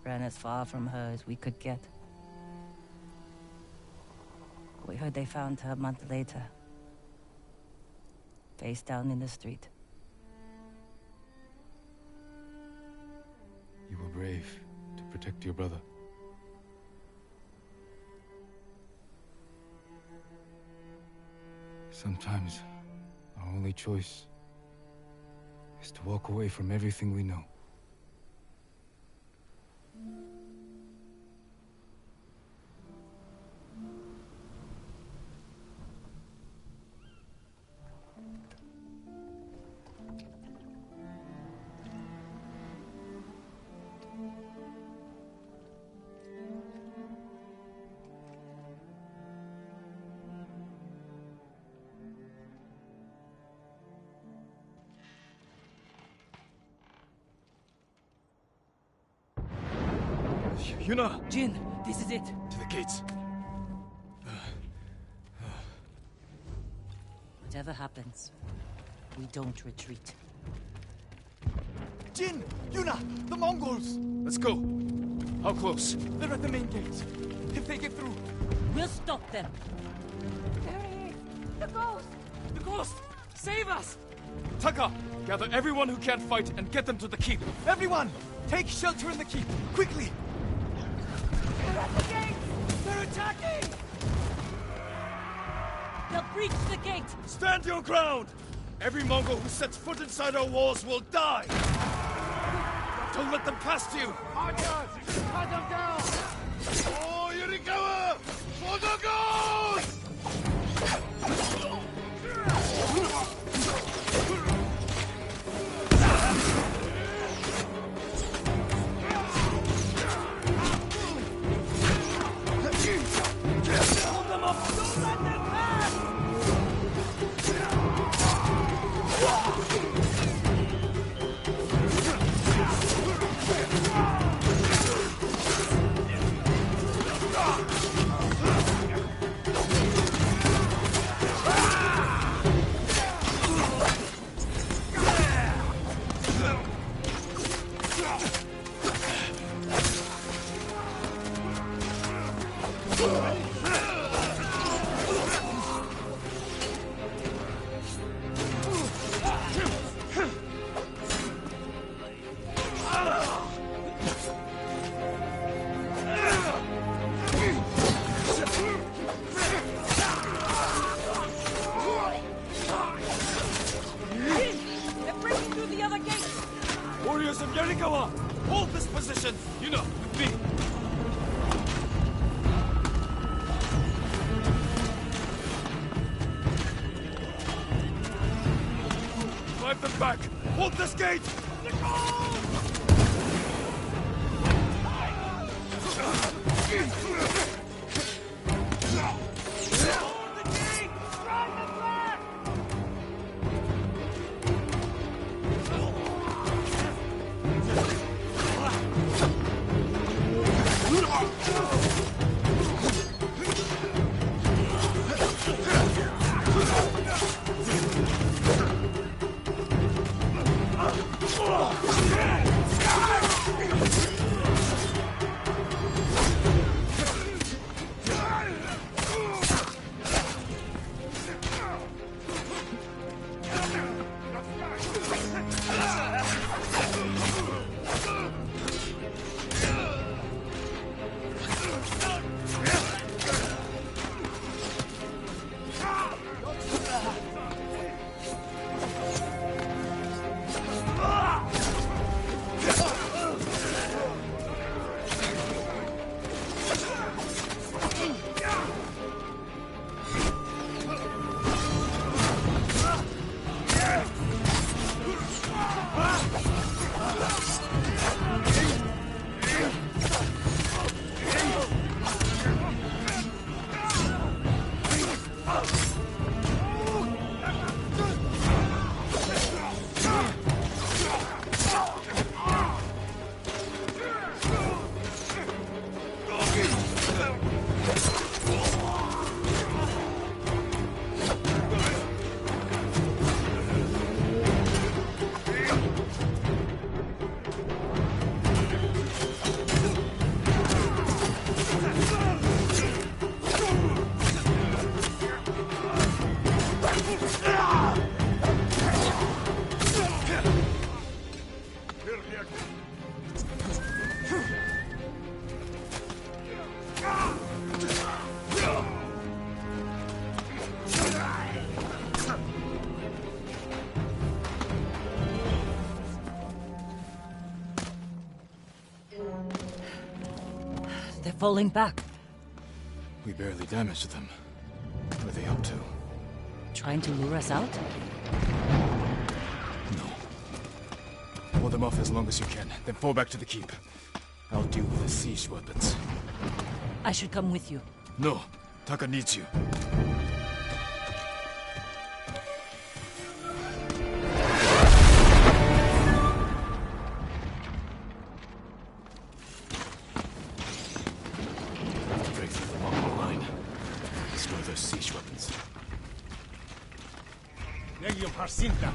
H: Ran as far from her as we could get. We heard they found her a month later. Face down in the street.
C: You were brave to protect your brother. Sometimes, our only choice is to walk away from everything we know. Yuna!
H: Jin, this is it.
C: To the gates.
H: Whatever happens, we don't retreat.
I: Jin! Yuna! The Mongols!
C: Let's go. How close?
I: They're at the main gate. If they get through...
H: We'll stop them.
B: Hurry! The ghost!
I: The ghost! Save us!
C: Taka! Gather everyone who can't fight and get them to the keep.
I: Everyone! Take shelter in the keep! Quickly!
B: They're at the gate!
I: They're attacking!
H: They'll breach the gate!
K: Stand your ground! Every Mongol who sets foot inside our walls will die! Don't let them past you!
M: Archers! Cut them down!
K: Oh, Yurikawa! For the gold!
I: Hold them up! Don't let them pass!
H: They're breaking through the other gate!
K: Warriors of Yarikawa! Hold this position!
C: Yuna, with me.
K: Drive them back! Hold this gate!
I: Hold the gate! Strike
H: They're falling back.
C: We barely damaged them. What are they up to?
H: Trying to lure us out?
C: No. Hold them off as long as you can, then fall back to the keep. I'll deal with the siege weapons.
H: I should come with you.
C: No. Taka needs you. Break through the Mongol line. Destroy their siege weapons.
M: Legion Harsinta.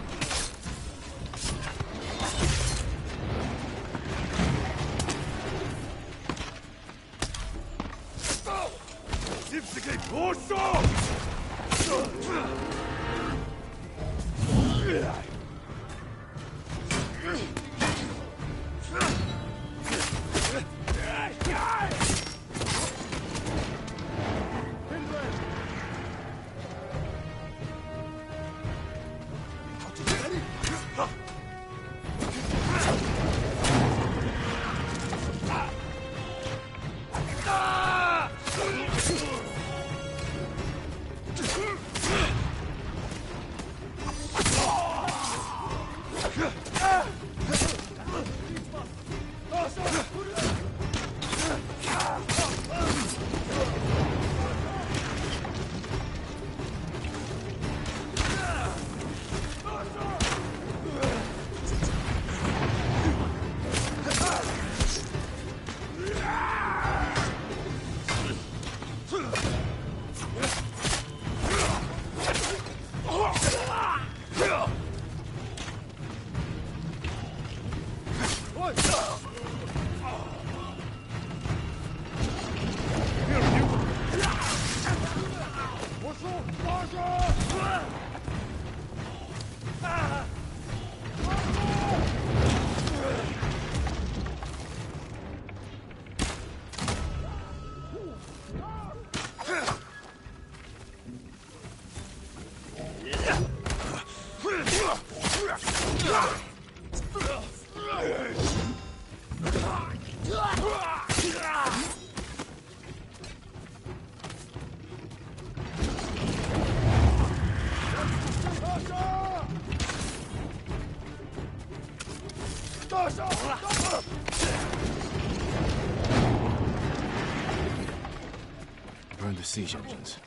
C: Burn the siege engines.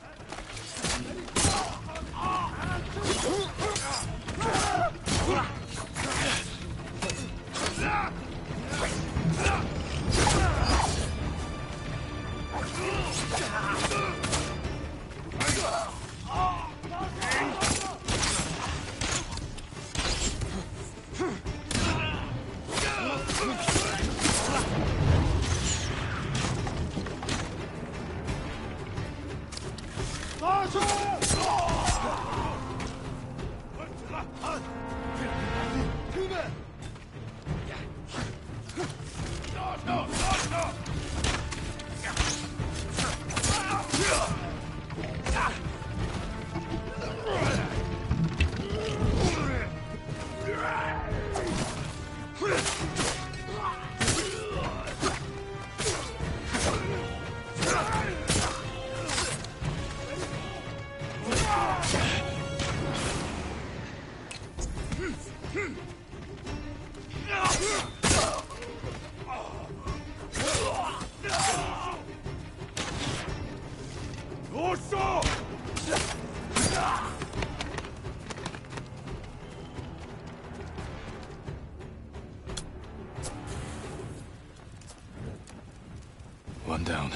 C: One down.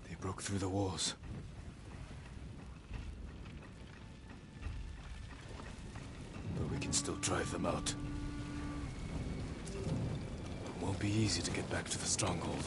C: They broke through the walls. But we can still drive them out. It won't be easy to get back to the stronghold.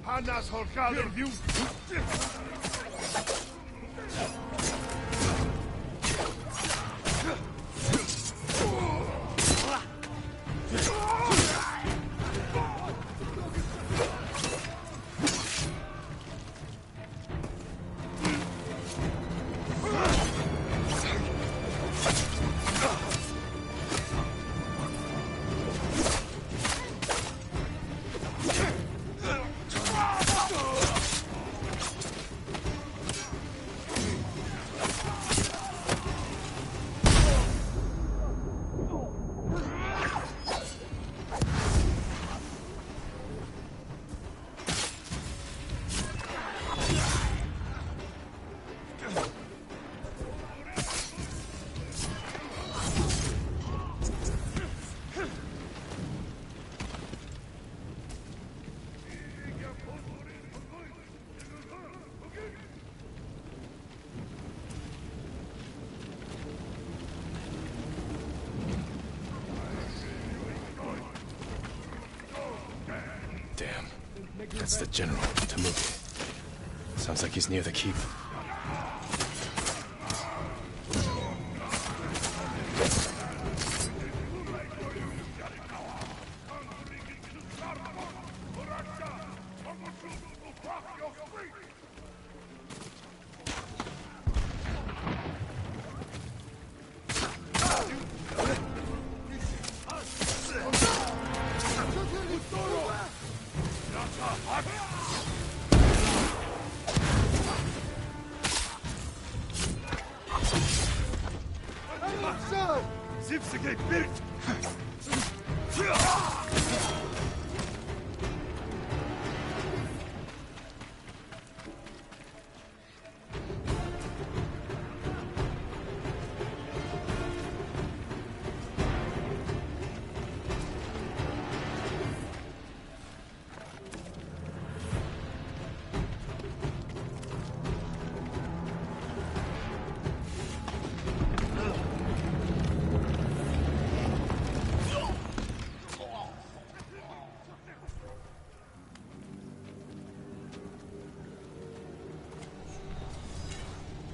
K: Hannas holkade view.
C: That's the general, Temuge. Sounds like he's near the keep.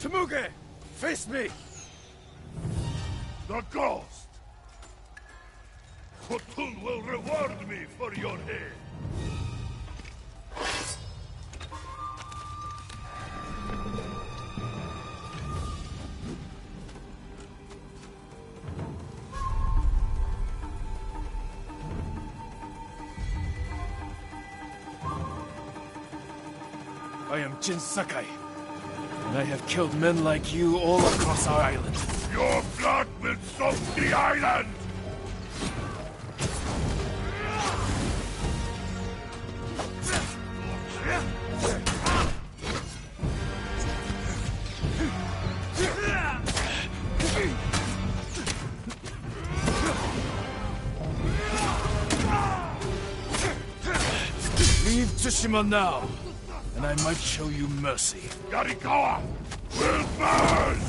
C: Temuge! Face me!
K: The ghost! Khotun will reward me for your head.
C: I am Jin Sakai, and I have killed men like you all across our island.
K: Your blood will soak the island!
C: Leave Tsushima now, and I might show you mercy.
K: Yarikawa will burn!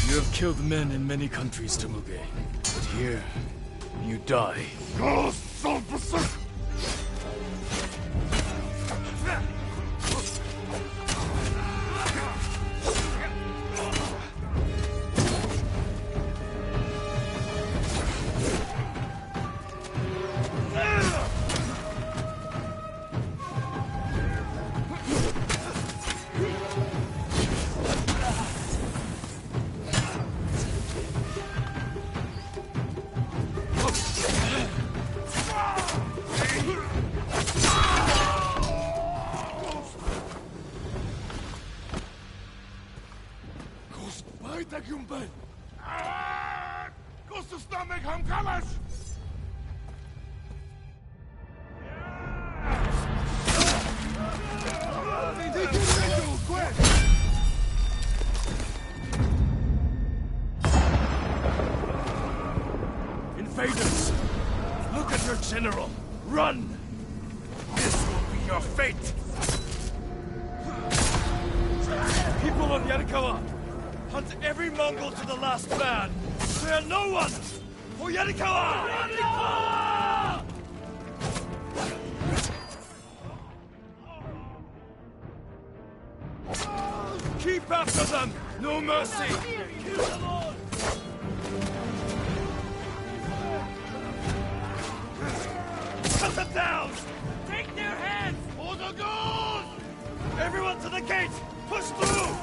C: You have killed men in many countries, Temuge. But here, you die.
K: Ghosts of Berserk!
C: Invaders! Look at your general! Run! This will be your fate! People of Yarikawa! Hunt every Mongol to the last man! Spare no one! For Yarikawa! Yarikawa! Keep after them! No mercy! Kill them all! Cut them down! Take their heads! For the gold! Everyone to the gate! Push through!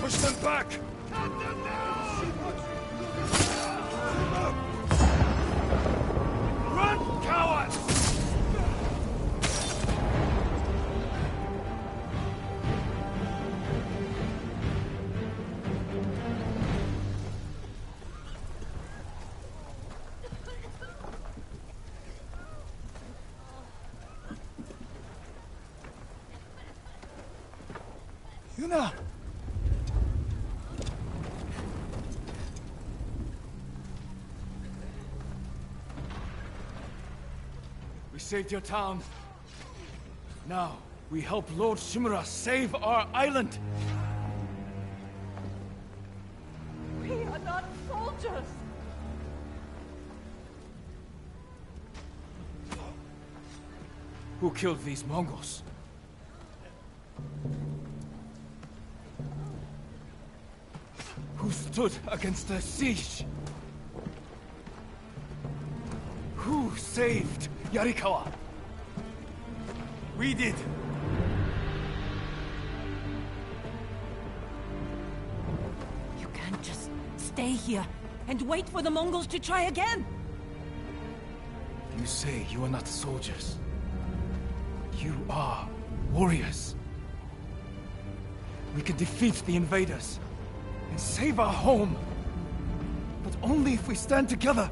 C: Push them back! Cut them down! Run, cowards!
L: Yuna!
C: We saved your town. Now, we help Lord Shimura save our island!
B: We are not soldiers!
C: Who killed these Mongols? Who stood against the siege? Who saved Yarikawa? We did.
H: You can't just stay here and wait for the Mongols to try again.
C: You say you are not soldiers. You are warriors. We can defeat the invaders and save our home. But only if we stand together.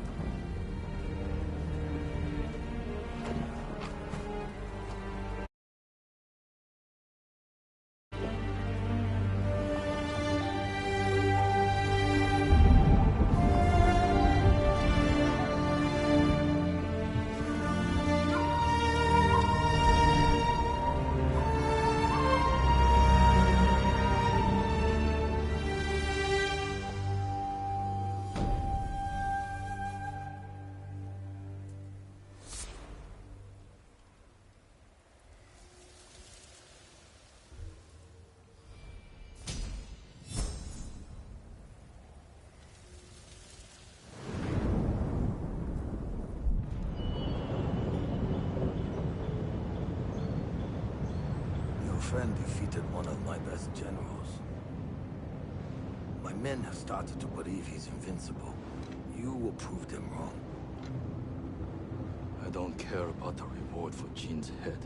N: friend defeated one of my best generals. My men have started to believe he's invincible. You will prove them wrong.
O: I don't care about the reward for Jin's head.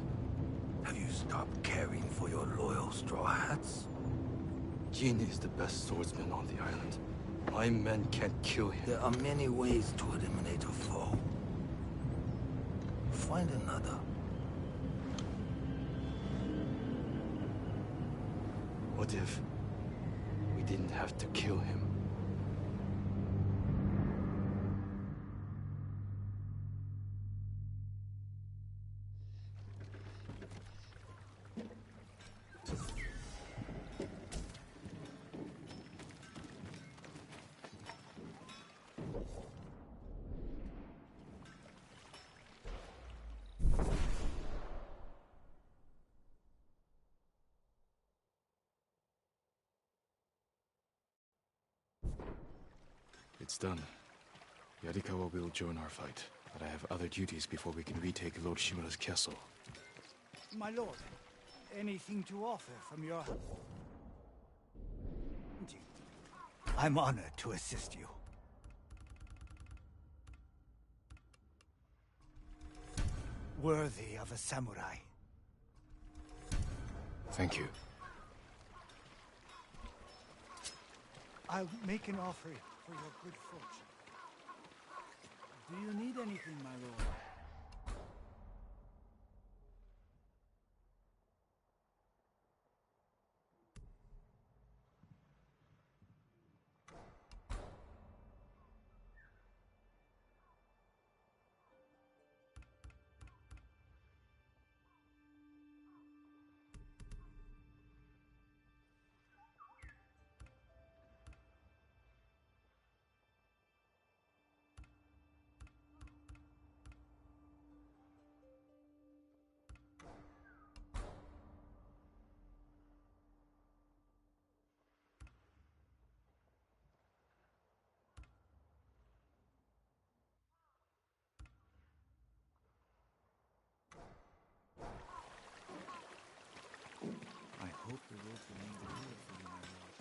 N: Have you stopped caring for your loyal Straw Hats?
O: Jin is the best swordsman on the island. My men can't kill him.
N: There are many ways to eliminate a foe. Find another.
O: What if we didn't have to kill him?
C: It's done. Yarikawa will join our fight, but I have other duties before we can retake Lord Shimura's castle.
G: My lord, anything to offer from your... I'm honored to assist you. Worthy of a samurai.
C: Thank you.
G: I'll make an offer for your good fortune. Do you need anything, my lord? I hope the roads remain clear for you, my lord.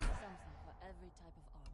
B: Something for every type of armor.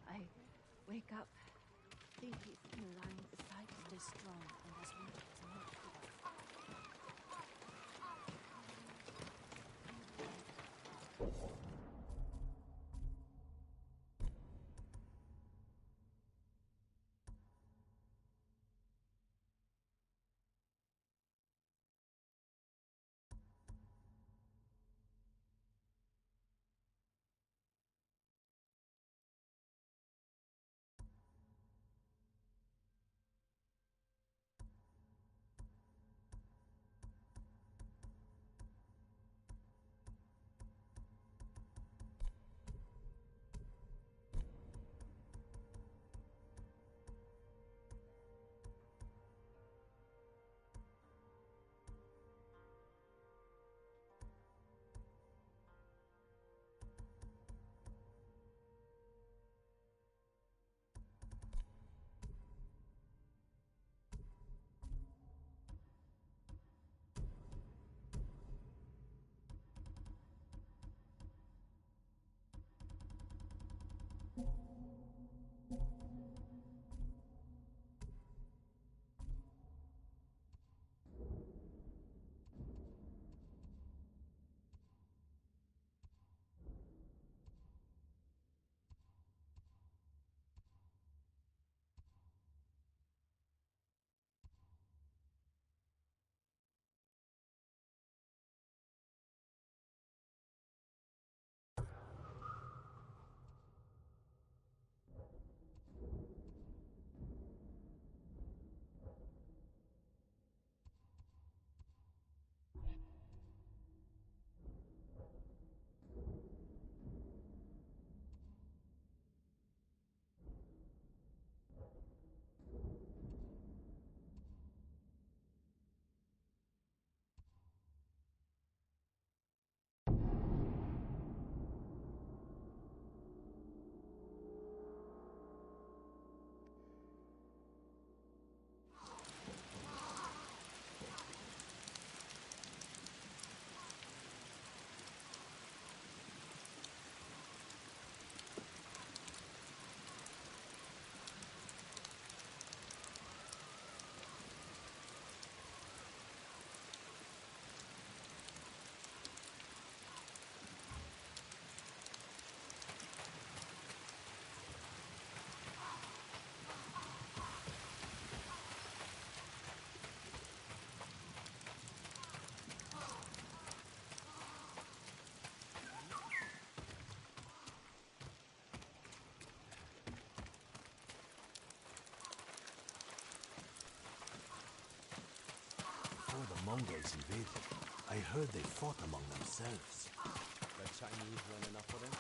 B: I wake up, think he's been lying beside me.
H: Stay strong and as weak as not to us.
J: Mongols invaded, I heard they fought among themselves. The Chinese run enough for them?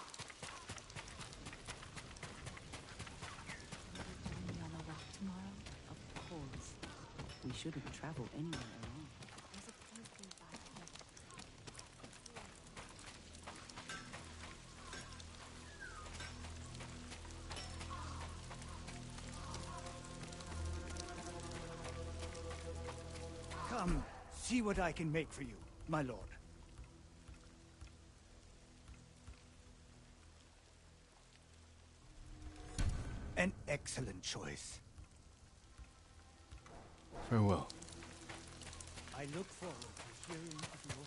H: Journey on a rock tomorrow? Of course. We shouldn't travel anywhere alone.
B: There's a few by here.
I: Come, see what I can make for you, my lord. An excellent choice.
C: Farewell.
I: I look forward to hearing of your...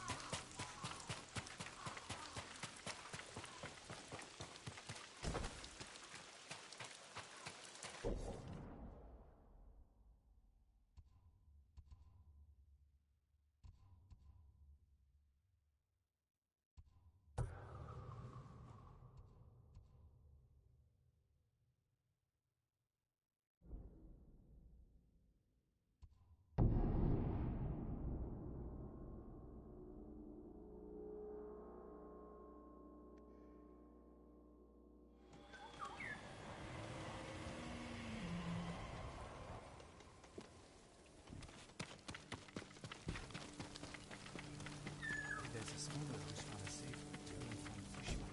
I: There's a smuggler who's trying to save the return from Tsushima.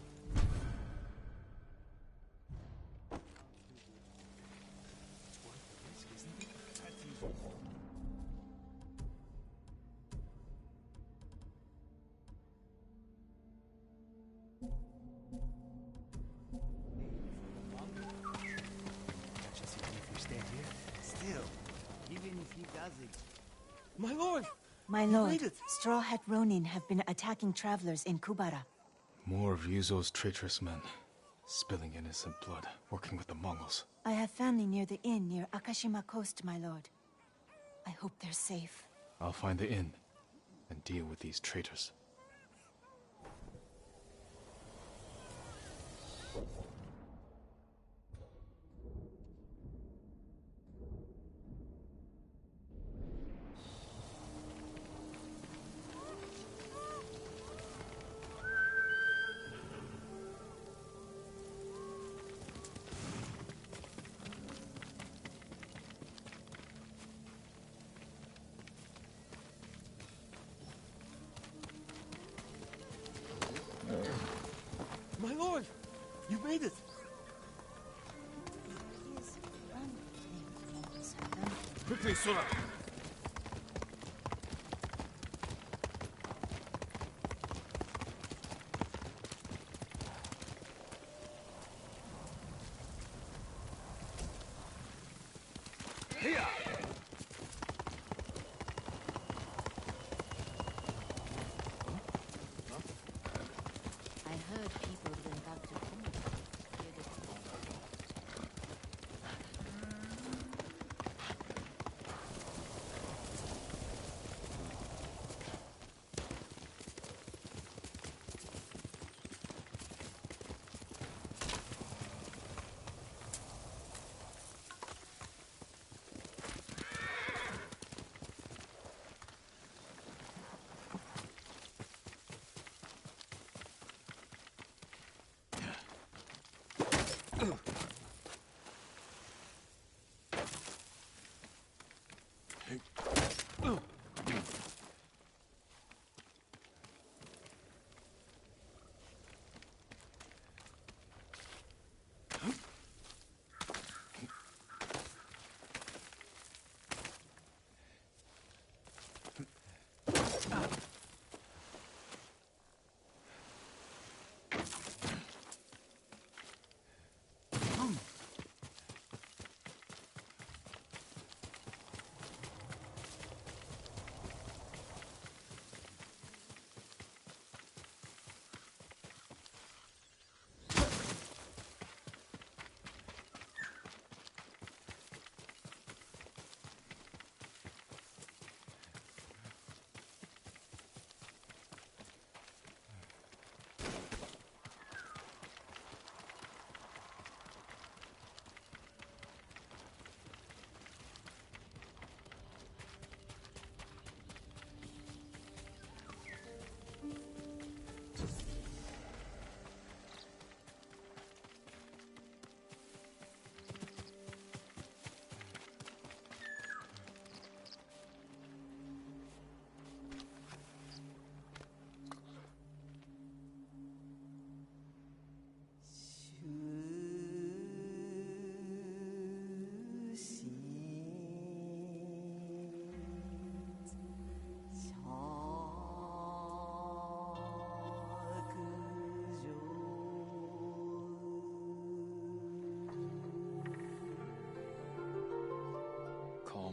I: It's worth the risk, isn't it? That's easy. Catch us if you stay here. Still, even if he does it.
J: My lord!
P: My lord, Straw Hat Ronin have been attacking travelers in Kubara.
C: More of Yuzo's traitorous men, spilling innocent blood, working with the Mongols.
P: I have family near the inn near Akashima Coast, my lord. I hope they're safe.
C: I'll find the inn and deal with these traitors.
J: My lord! You made it! Quickly, Sura! Here!
H: I heard people went back to Kumara.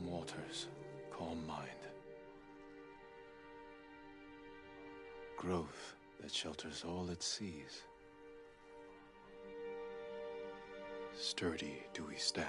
C: Calm waters, calm mind. Growth that shelters all it sees. Sturdy do we stand.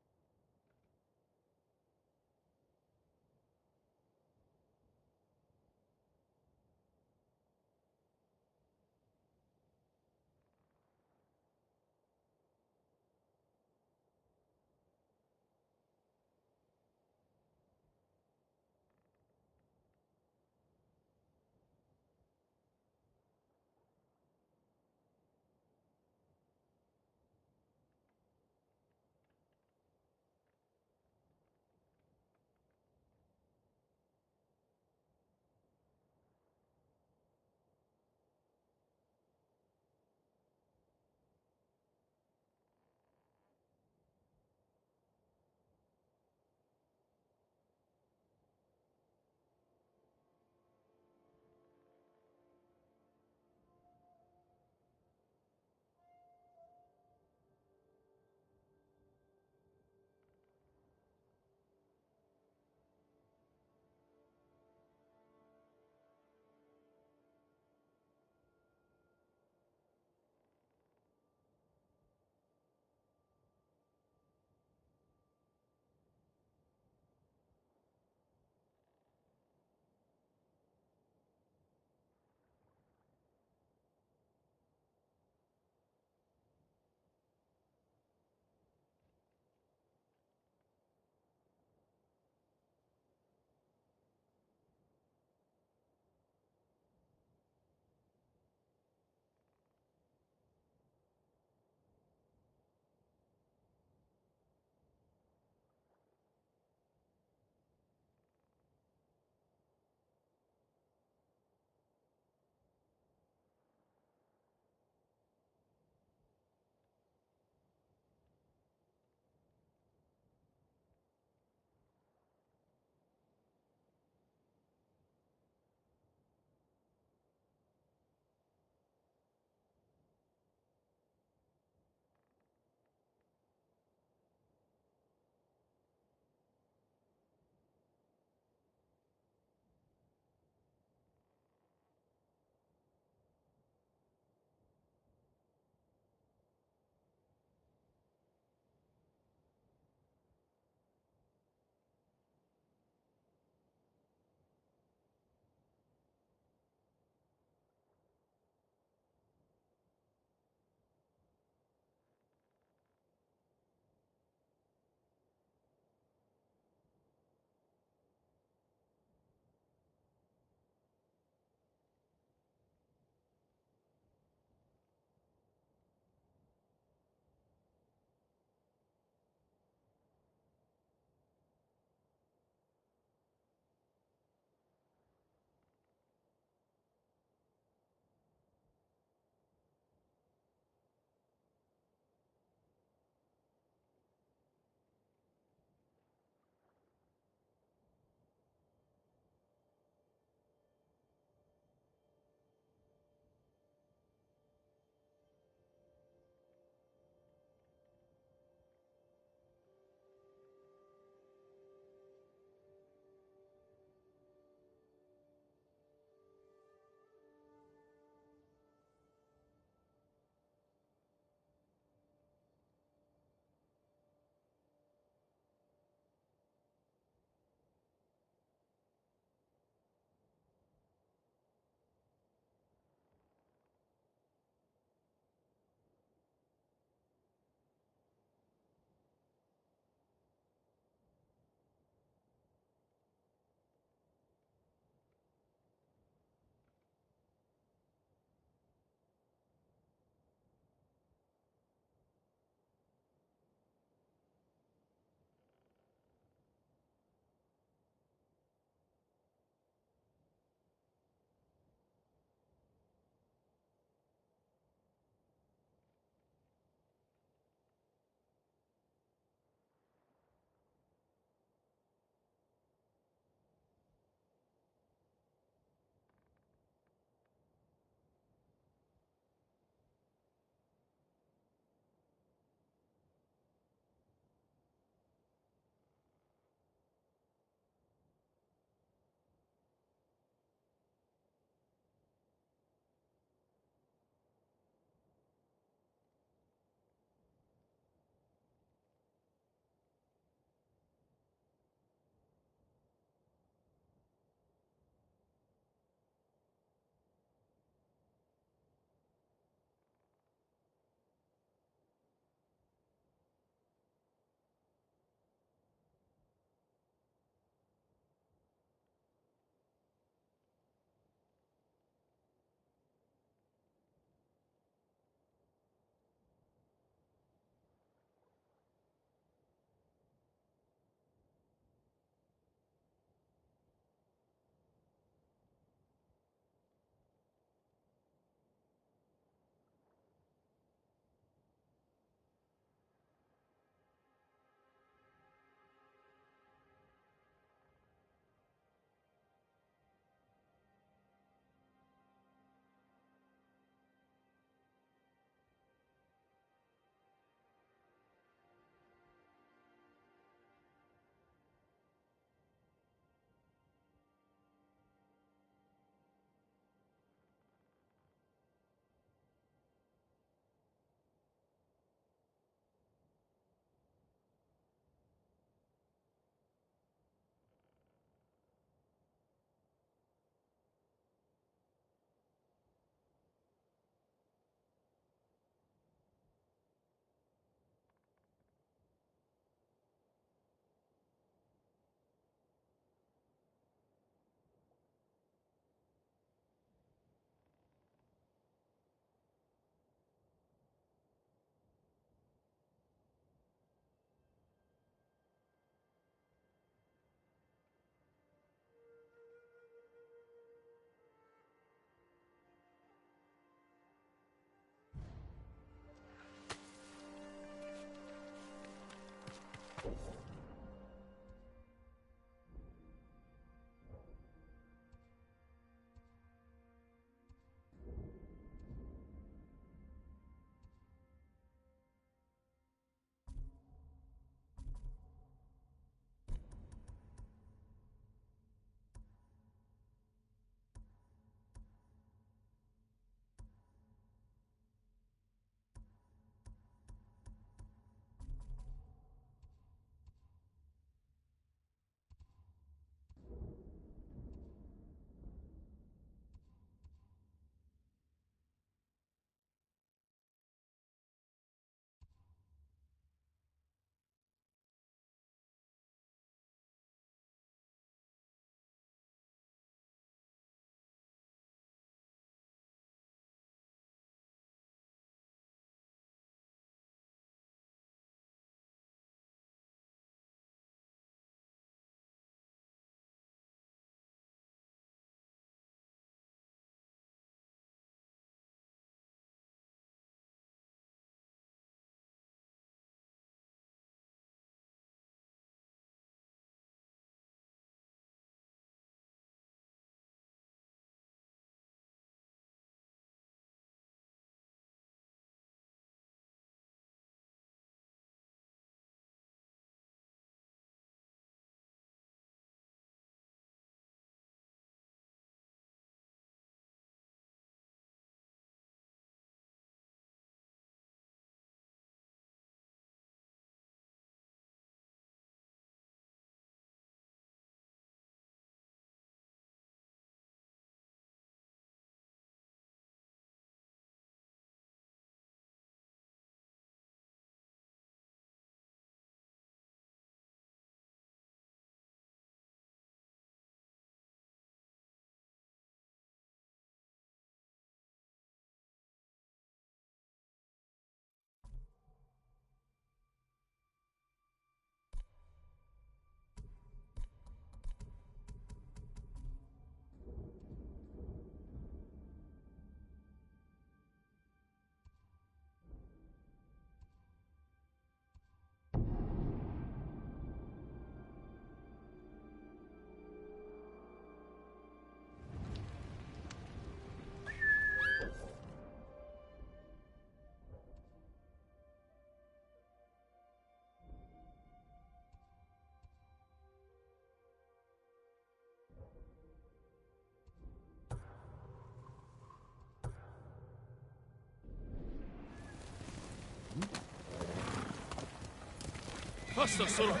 C: Faster, Sora!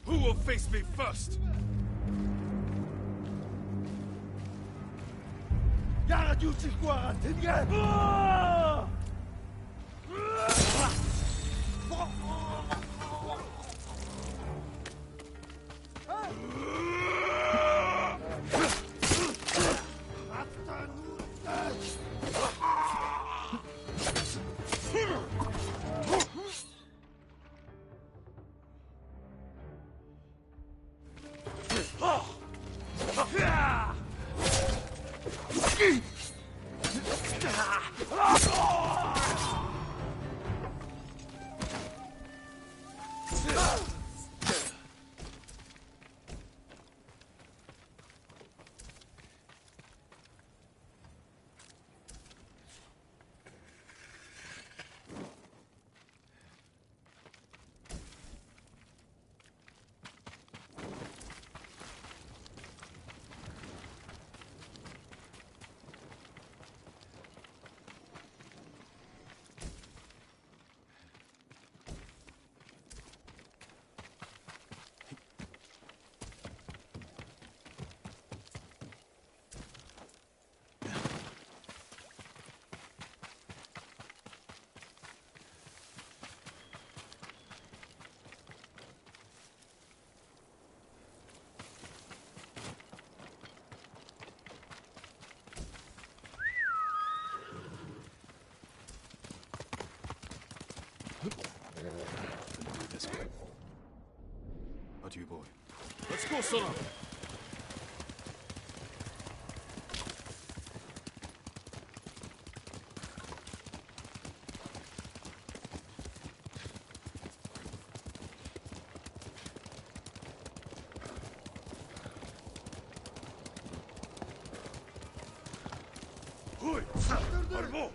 C: Who will face me first?
M: Yara Juchikwa, Tinga!
C: This way. But you, boy.
K: Let's go, Sora! Hoi! Arbo!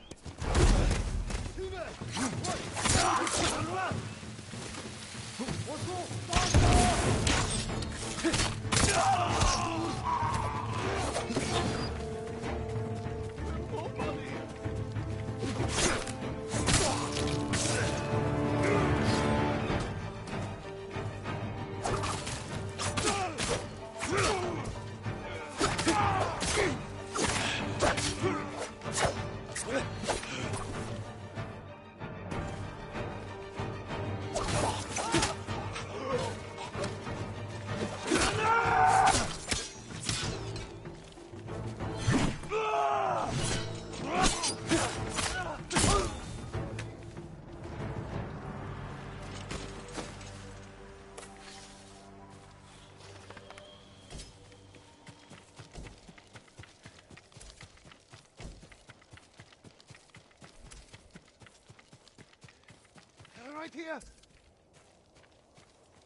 A: Right here.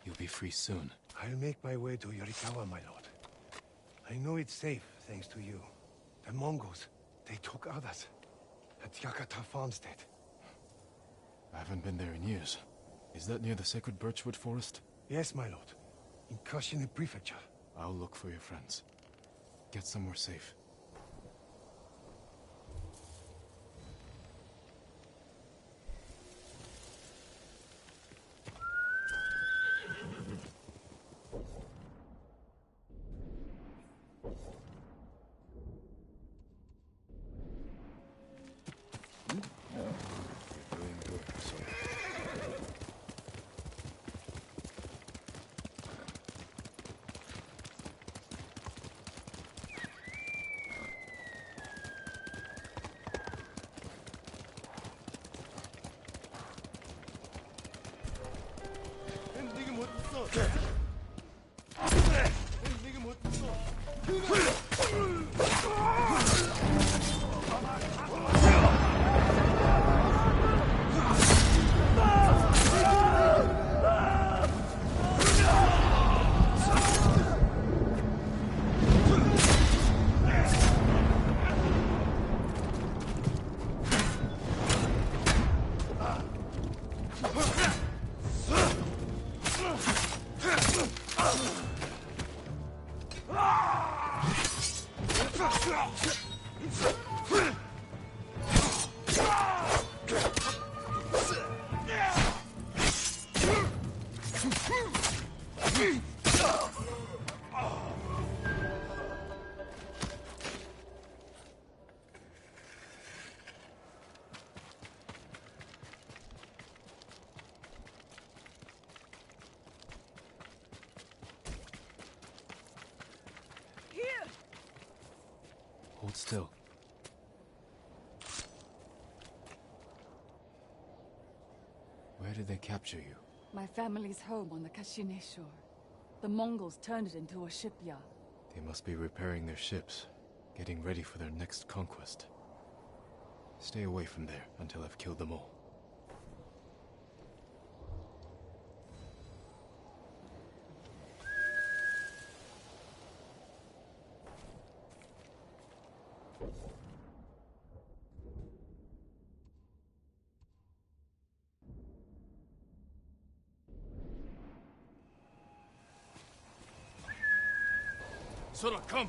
C: You'll be free soon.
A: I'll make my way to Yorikawa, my lord. I know it's safe, thanks to you. The Mongols, they took others. At Yakata Farmstead.
C: I haven't been there in years. Is that near the sacred birchwood forest?
A: Yes, my lord. In Kashina Prefecture.
C: I'll look for your friends. Get somewhere safe. Hold still. Where did they capture you?
E: My family's home on the Kashine shore. The Mongols turned it into a shipyard.
C: They must be repairing their ships, getting ready for their next conquest. Stay away from there until I've killed them all.
K: Sora, come!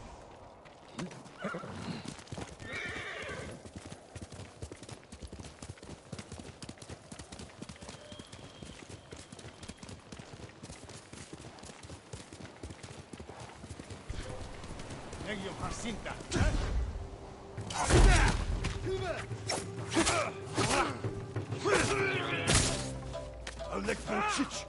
K: Negio Jacinta! Elektrocić!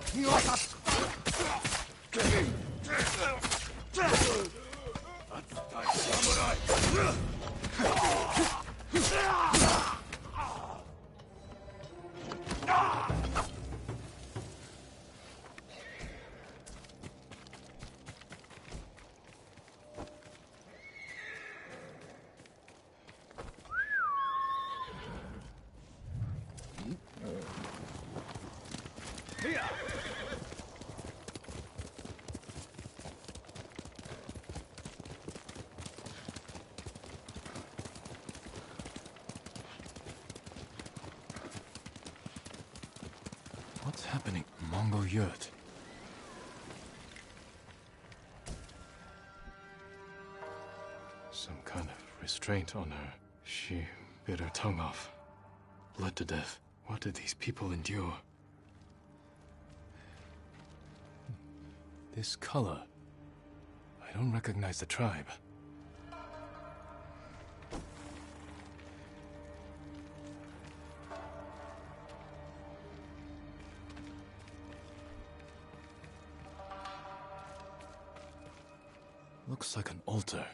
C: What's happening? Mongol yurt. Some kind of restraint on her. She bit her tongue off. Bled to death. What did these people endure? This color. I don't recognize the tribe. Looks like an altar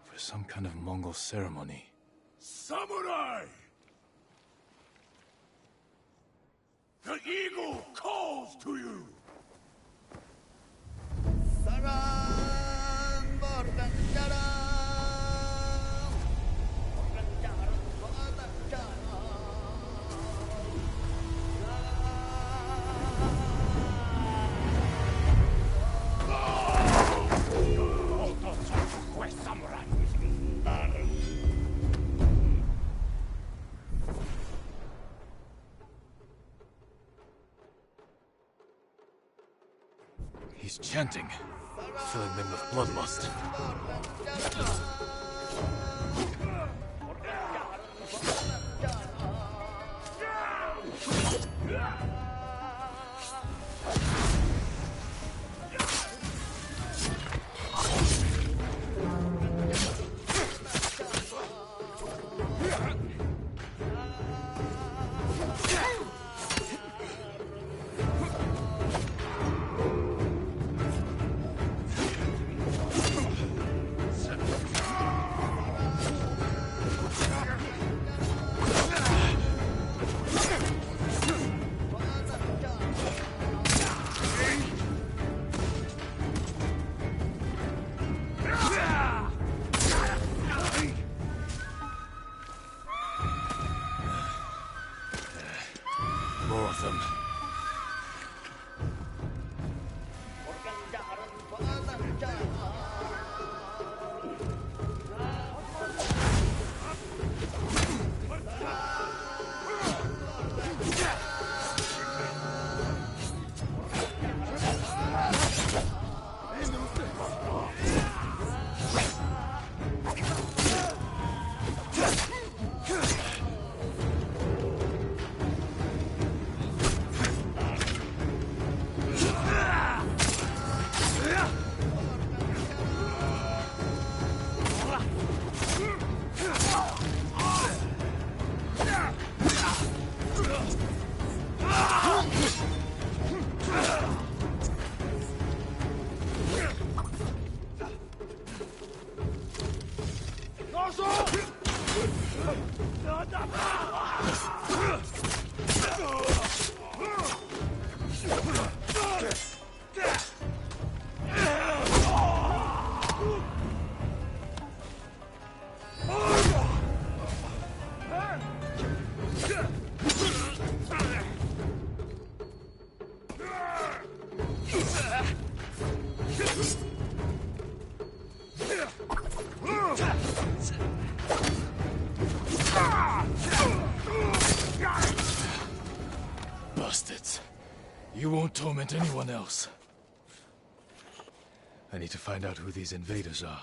C: for some kind of Mongol ceremony.
K: Samurai! The eagle calls to you!
C: He's chanting, filling them with bloodlust. Bastards. You won't torment anyone else. I need to find out who these invaders are.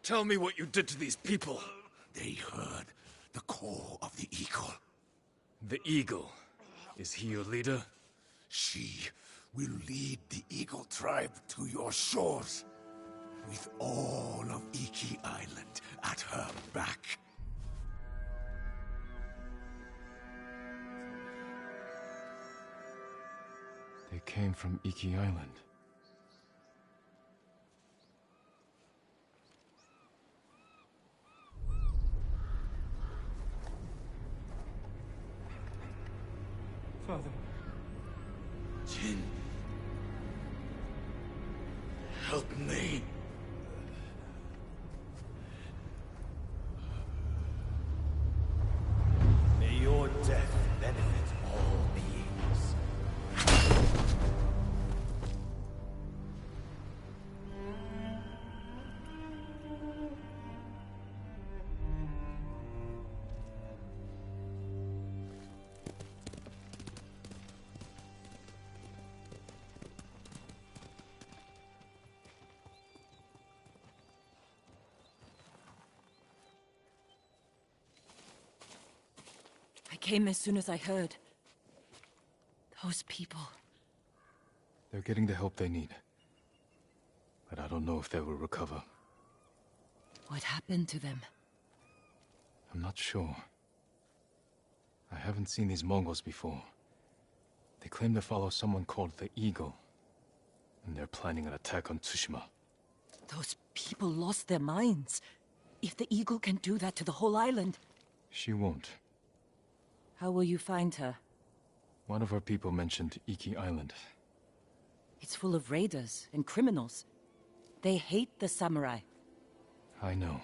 C: Tell me what you did to these people.
K: They heard the call of the eagle.
C: The eagle? Is he your leader?
K: She will lead the eagle tribe to your shores, with all of Iki Island at her back.
C: They came from Iki Island.
F: Father.
K: Jin. Help me.
N: May your death benefit all beings.
H: I came as soon as I heard. Those people.
C: They're getting the help they need. But I don't know if they will recover.
H: What happened to them?
C: I'm not sure. I haven't seen these Mongols before. They claim to follow someone called the Eagle. And they're planning an attack on Tsushima.
H: Those people lost their minds. If the Eagle can do that to the whole island...
C: She won't.
H: How will you find her?
C: One of our people mentioned Iki Island.
H: It's full of raiders and criminals. They hate the samurai.
C: I know.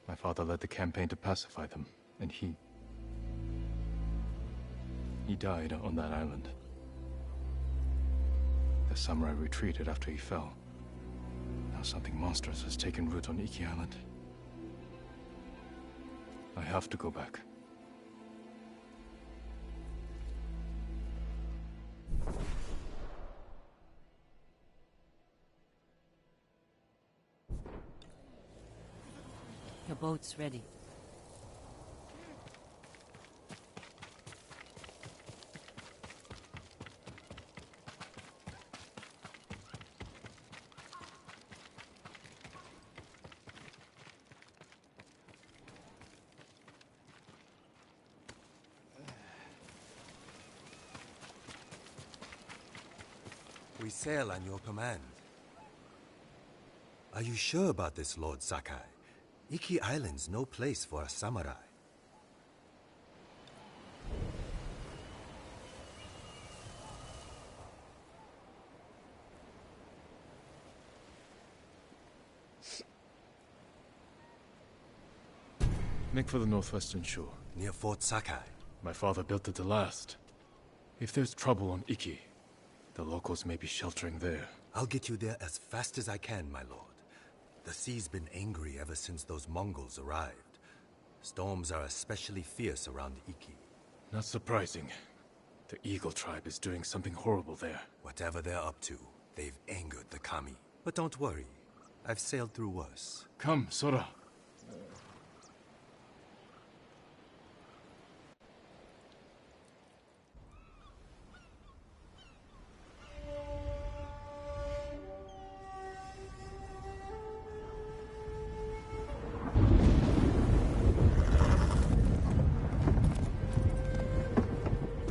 C: My father led the campaign to pacify them, and he died on that island. The samurai retreated after he fell. Now something monstrous has taken root on Iki Island. I have to go back.
H: Your boat's ready.
J: We sail on your command. Are you sure about this, Lord Sakai? Iki Island's no place for a samurai.
C: Make for the northwestern shore.
J: Near Fort Sakai.
C: My father built it to last. If there's trouble on Iki, the locals may be sheltering there.
J: I'll get you there as fast as I can, my lord. The sea's been angry ever since those Mongols arrived. Storms are especially fierce around Iki.
C: Not surprising. The Eagle tribe is doing something horrible there.
J: Whatever they're up to, they've angered the Kami. But don't worry, I've sailed through worse.
C: Come, Sora.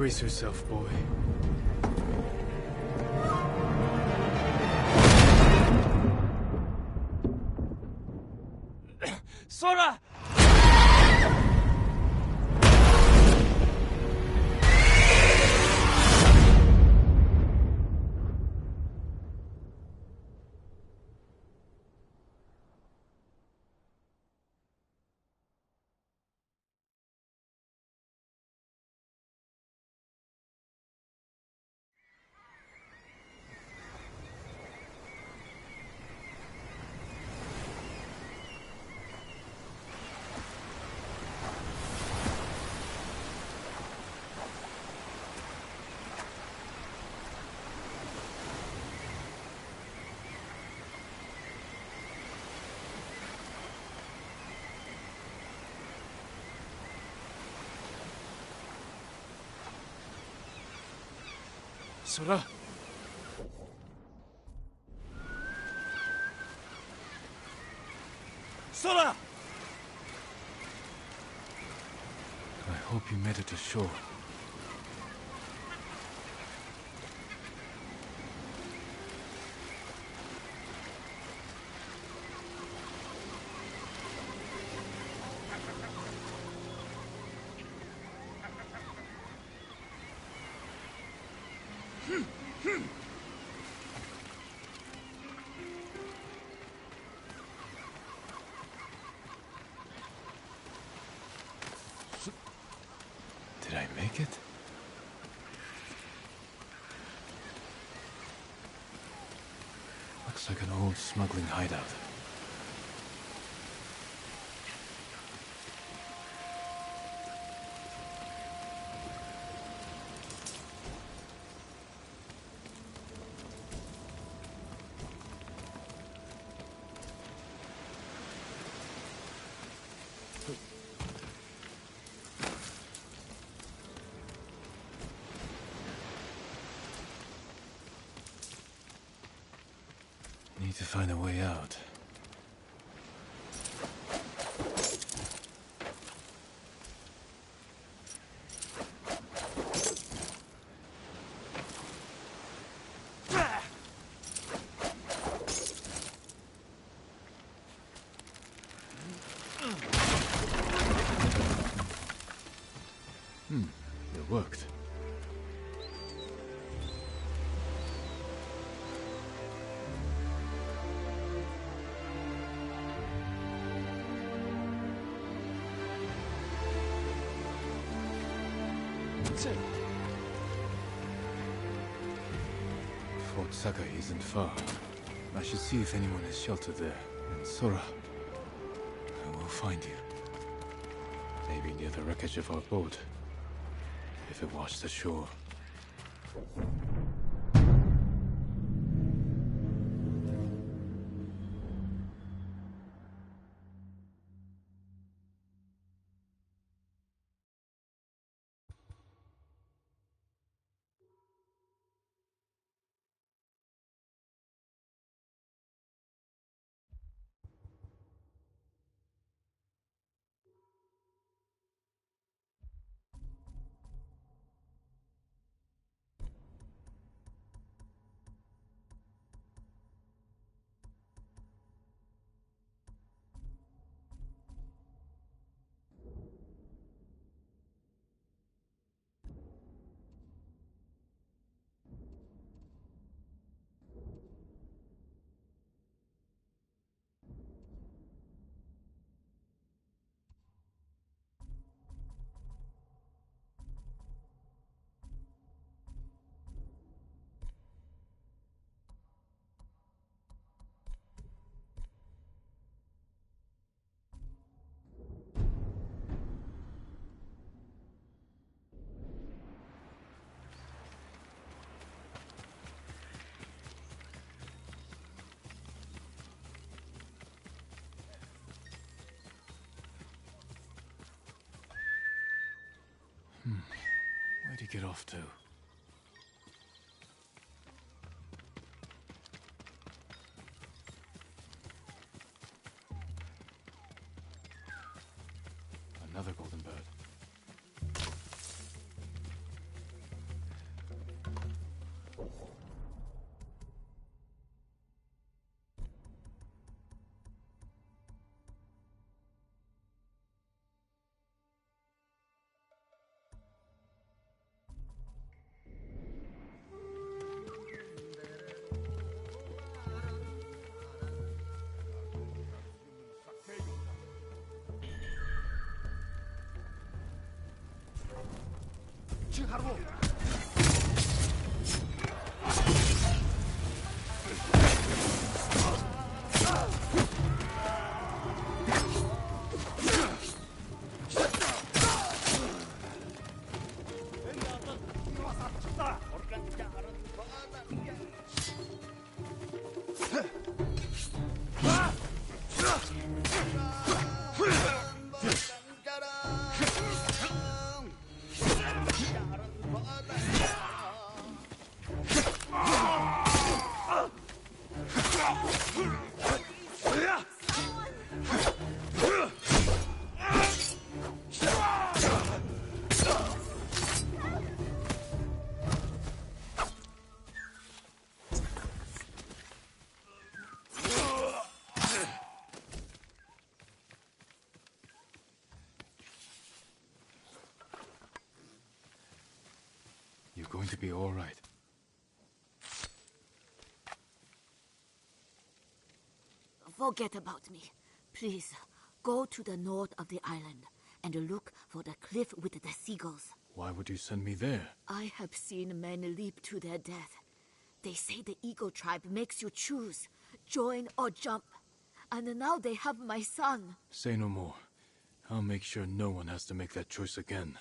C: Brace yourself, boy.
M: Sora!
C: Sora?
M: Sora!
C: I hope you made it to shore. Did I make it? Looks like an old smuggling hideout. Need to find a way out. It worked. That's it. Fort Sakai isn't far. I should see if anyone is sheltered there. And Sora, I will find you. Maybe near the wreckage of our boat. If it washed ashore. Where'd he get off to? Another golden bird. You're going to be all right.
Q: Forget about me. Please, go to the north of the island and look for the cliff with the seagulls.
C: Why would you send me there?
Q: I have seen men leap to their death. They say the eagle tribe makes you choose, join or jump. And now they have my son.
C: Say no more. I'll make sure no one has to make that choice again.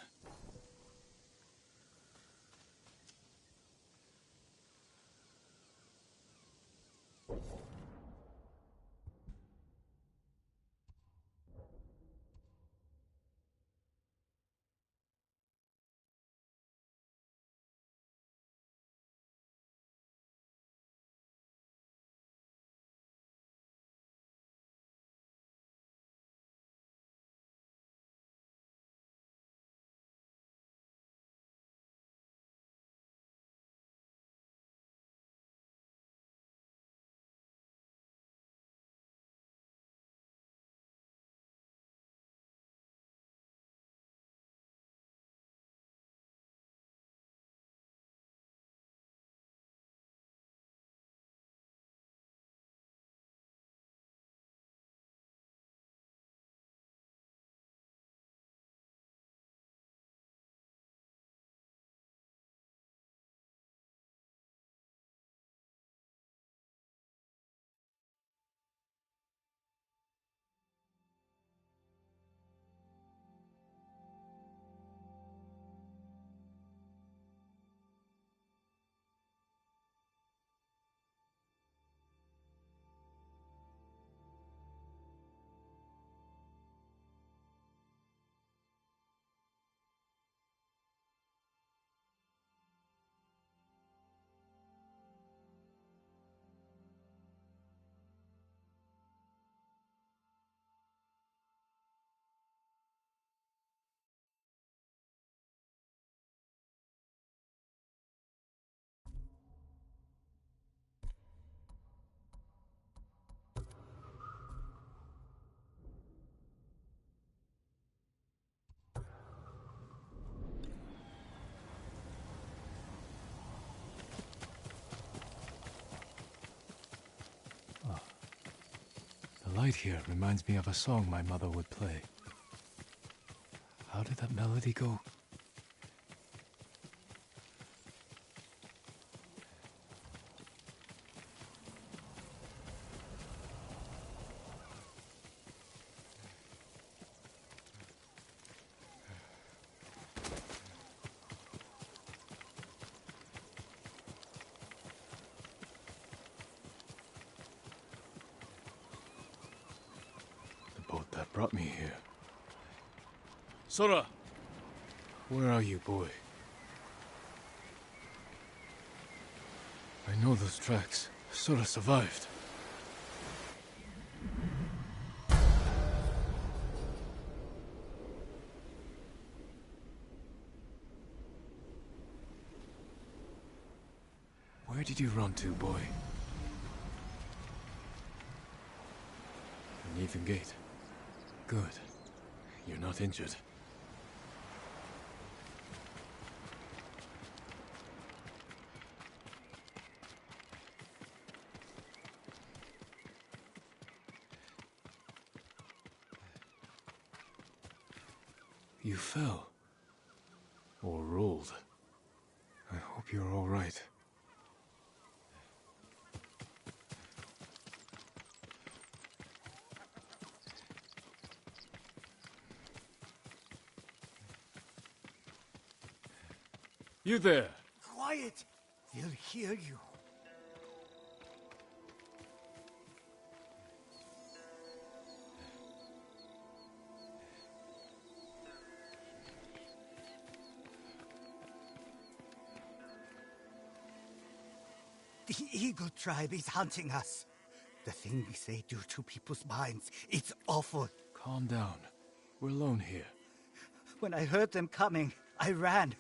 C: The light here reminds me of a song my mother would play. How did that melody go? That brought me here.
R: Sora!
C: Where are you, boy? I know those tracks. Sora survived. Where did you run to, boy? An even gate. Good. You're not injured. You fell. Or rolled. hope you're all right. You there!
I: Quiet! They'll hear you. The Eagle Tribe is hunting us. The things they do to people's minds, it's awful.
C: Calm down. We're alone here.
I: When I heard them coming, I ran.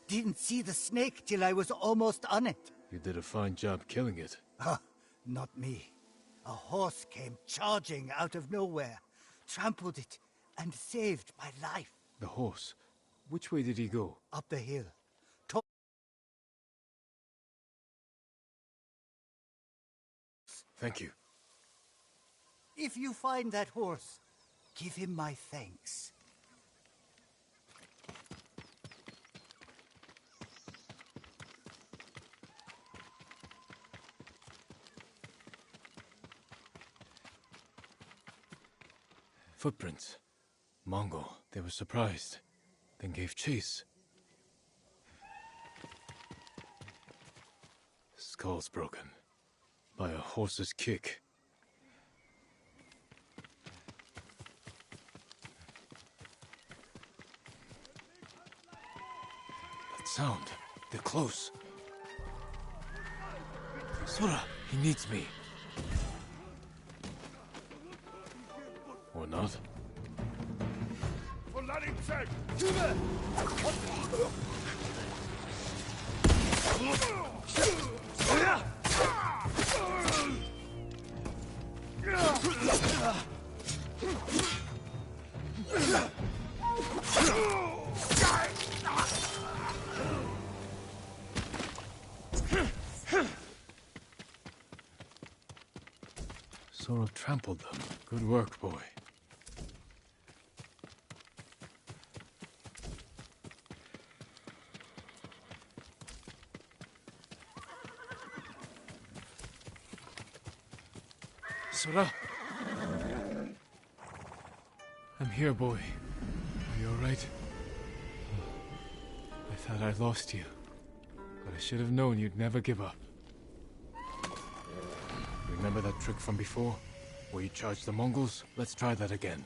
I: Didn't see the snake till I was almost on it.
C: You did a fine job killing it.
I: Not me. A horse came charging out of nowhere, trampled it, and saved my life.
C: The horse? Which way did he go?
I: Up the hill.
C: Thank you.
I: If you find that horse, give him my thanks.
C: Footprints. Mongol. They were surprised, then gave chase. Skull's broken. By a horse's kick. That sound. They're close. Sora, he needs me. Or not. Sora trampled them. Good work, boy. Sora? I'm here, boy. Are you alright? I thought I'd lost you. But I should have known you'd never give up. Remember that trick from before? Where you charged the Mongols? Let's try that again.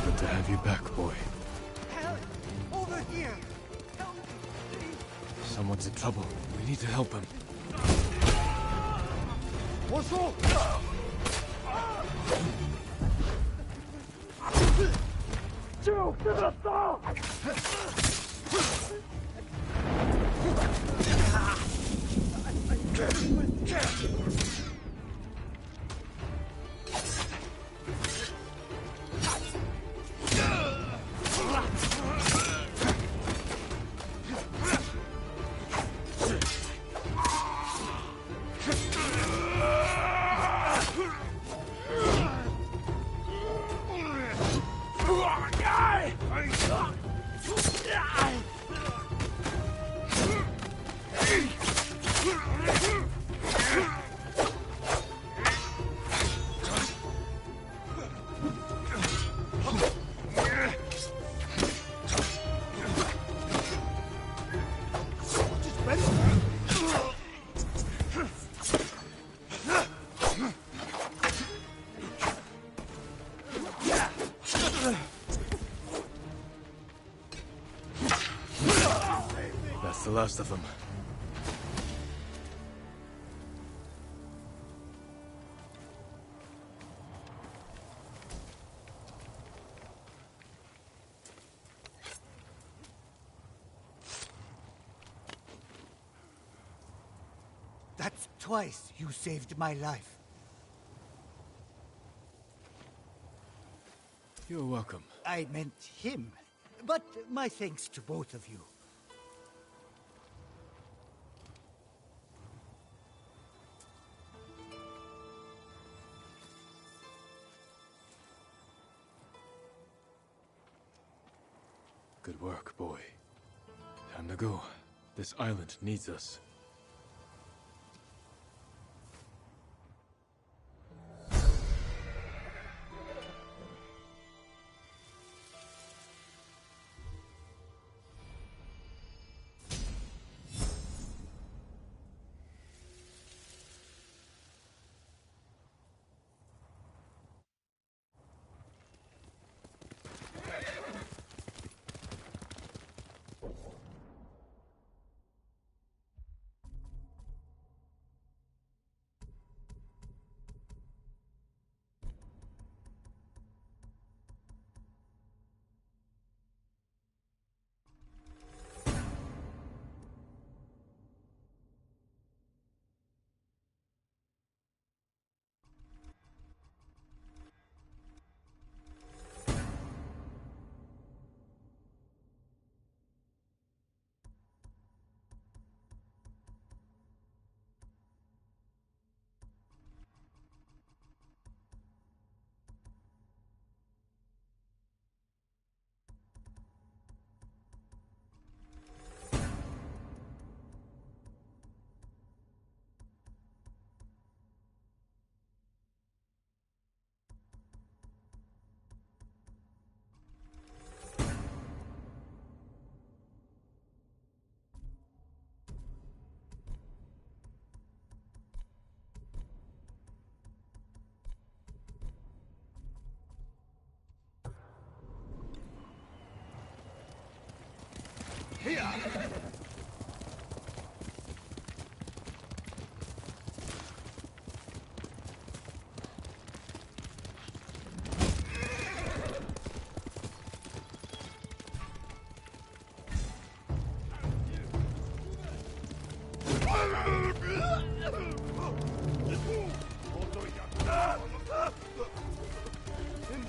C: Good to have you back, boy.
I: Help! Over here! Help! Please!
C: Someone's in trouble. We need to help him. That's the last of them.
I: That's twice you saved my life.
C: You're welcome.
M: I meant him. But my thanks to both of you.
C: Good work, boy. Time to go. This island needs us.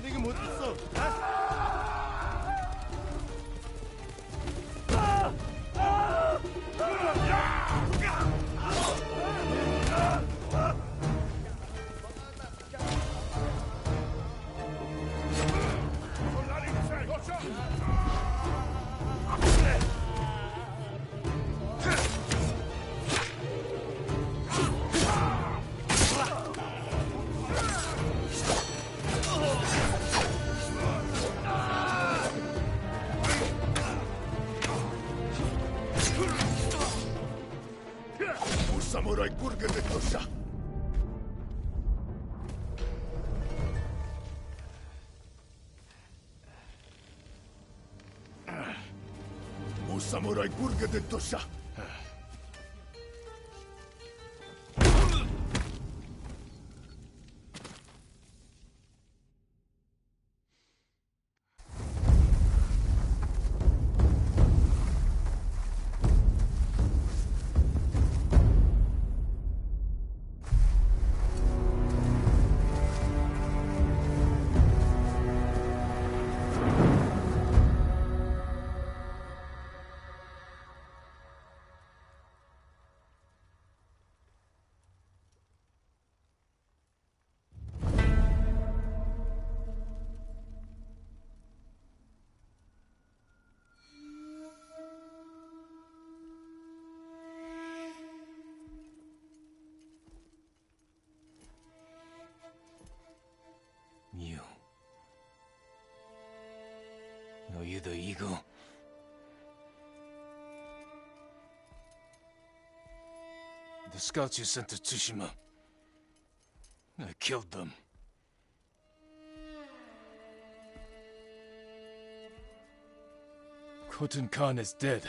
M: 네가 못했어.
K: 사무라이 꿀게 됐었어. 사무라이 꿀게 됐었어.
C: You. Are you the eagle? The scouts you sent to Tsushima. I killed them. Khotun Khan is dead.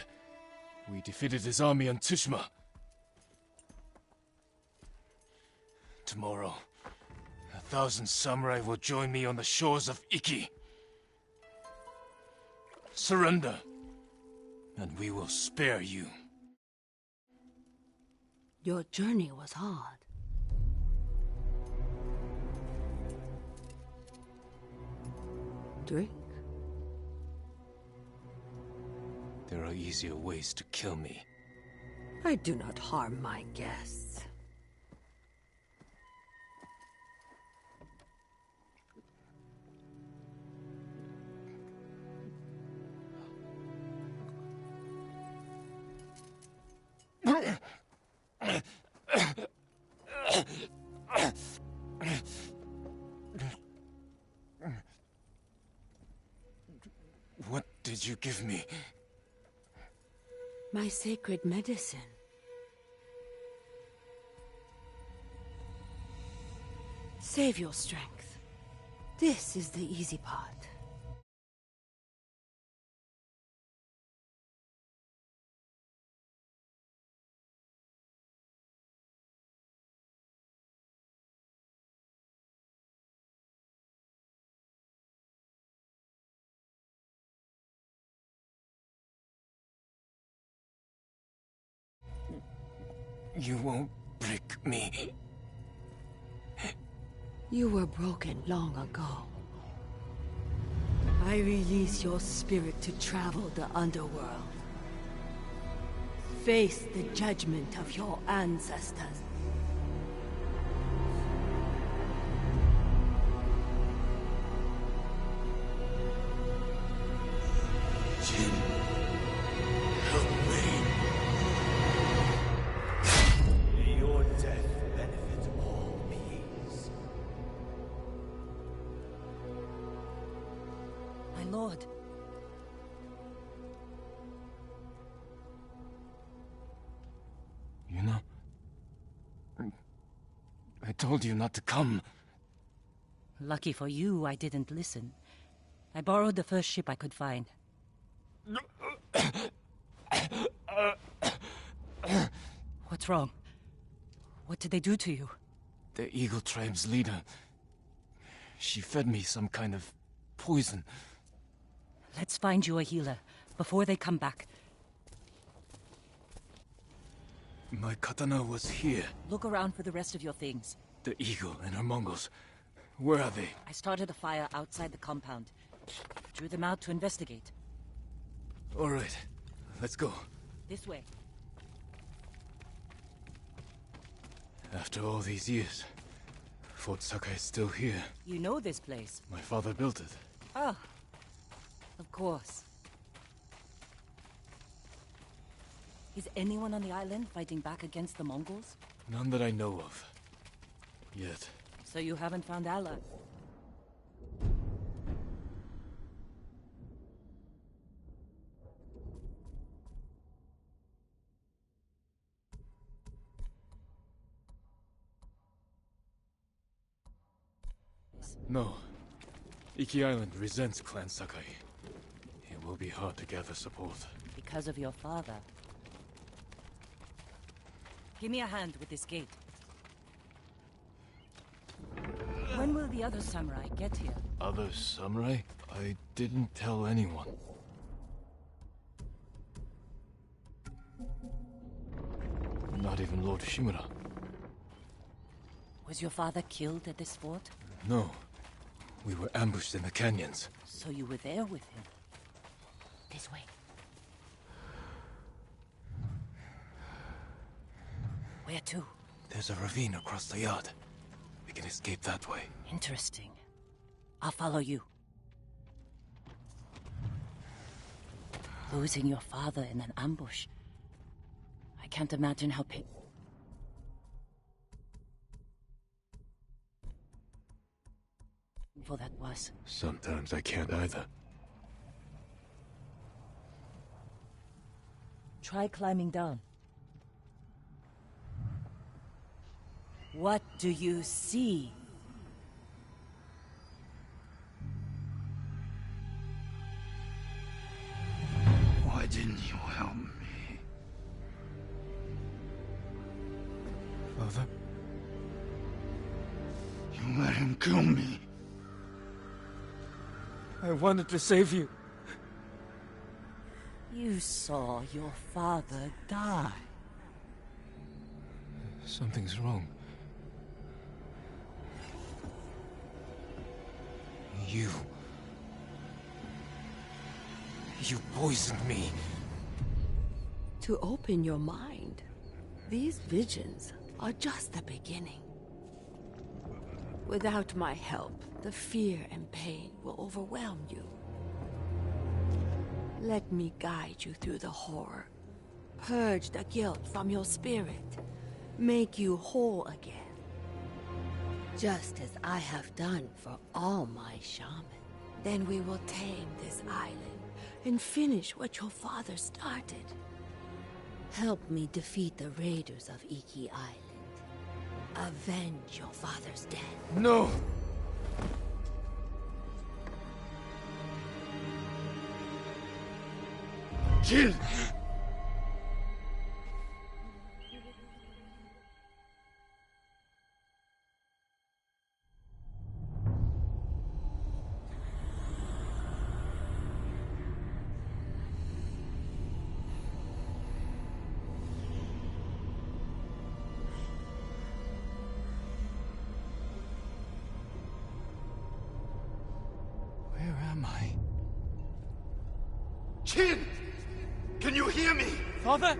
C: We defeated his army on Tsushima. Tomorrow, 1,000 samurai will join me on the shores of Iki. Surrender, and we will spare you.
Q: Your journey was hard.
R: drink?
O: There are easier ways to kill me.
R: I do not harm my guests.
O: What did you give me?
R: My sacred medicine. Save your strength. This is the easy part.
O: You won't break me.
R: You were broken long ago. I release your spirit to travel the underworld. Face the judgment of your ancestors.
N: Jin, help me. May your death benefit all beings.
H: My lord.
C: You know, I told you not to come.
H: Lucky for you, I didn't listen. I borrowed the first ship I could find. What's wrong? What did they do to you?
C: The Eagle Tribe's leader. She fed me some kind of poison.
H: Let's find you a healer, before they come back.
C: My katana was here.
H: Look around for the rest of your things.
C: The Eagle and her Mongols. Where are they?
H: I started a fire outside the compound. Drew them out to investigate.
C: All right, let's go.
H: This way.
C: After all these years, Fort Sakai is still here.
H: You know this place?
C: My father built it.
H: Ah, of course. Is anyone on the island fighting back against the Mongols?
C: None that I know of. Yet.
H: So you haven't found Allah?
C: No. Iki Island resents Clan Sakai. It will be hard to gather support.
H: Because of your father. Give me a hand with this gate. When will the other samurai get here?
C: Other samurai? I didn't tell anyone. Not even Lord Shimura.
H: Was your father killed at this fort?
C: No. We were ambushed in the canyons.
H: So you were there with him? This way. Where to?
C: There's a ravine across the yard. We can escape that way.
H: Interesting. I'll follow you. Losing your father in an ambush. I can't imagine how painful that was.
C: Sometimes I can't either.
H: Try climbing down. What do you see?
N: Why didn't you help me?
C: Father?
N: You let him kill me.
C: I wanted to save you.
H: You saw your father die.
C: Something's wrong.
O: You poisoned me.
R: To open your mind, these visions are just the beginning. Without my help, the fear and pain will overwhelm you. Let me guide you through the horror, purge the guilt from your spirit, make you whole again. Just as I have done for all my shaman. Then we will tame this island and finish what your father started. Help me defeat the raiders of Iki Island. Avenge your father's death.
O: No!
K: Jill!
L: Where am I?
O: Chin! Can you hear me?
L: Father?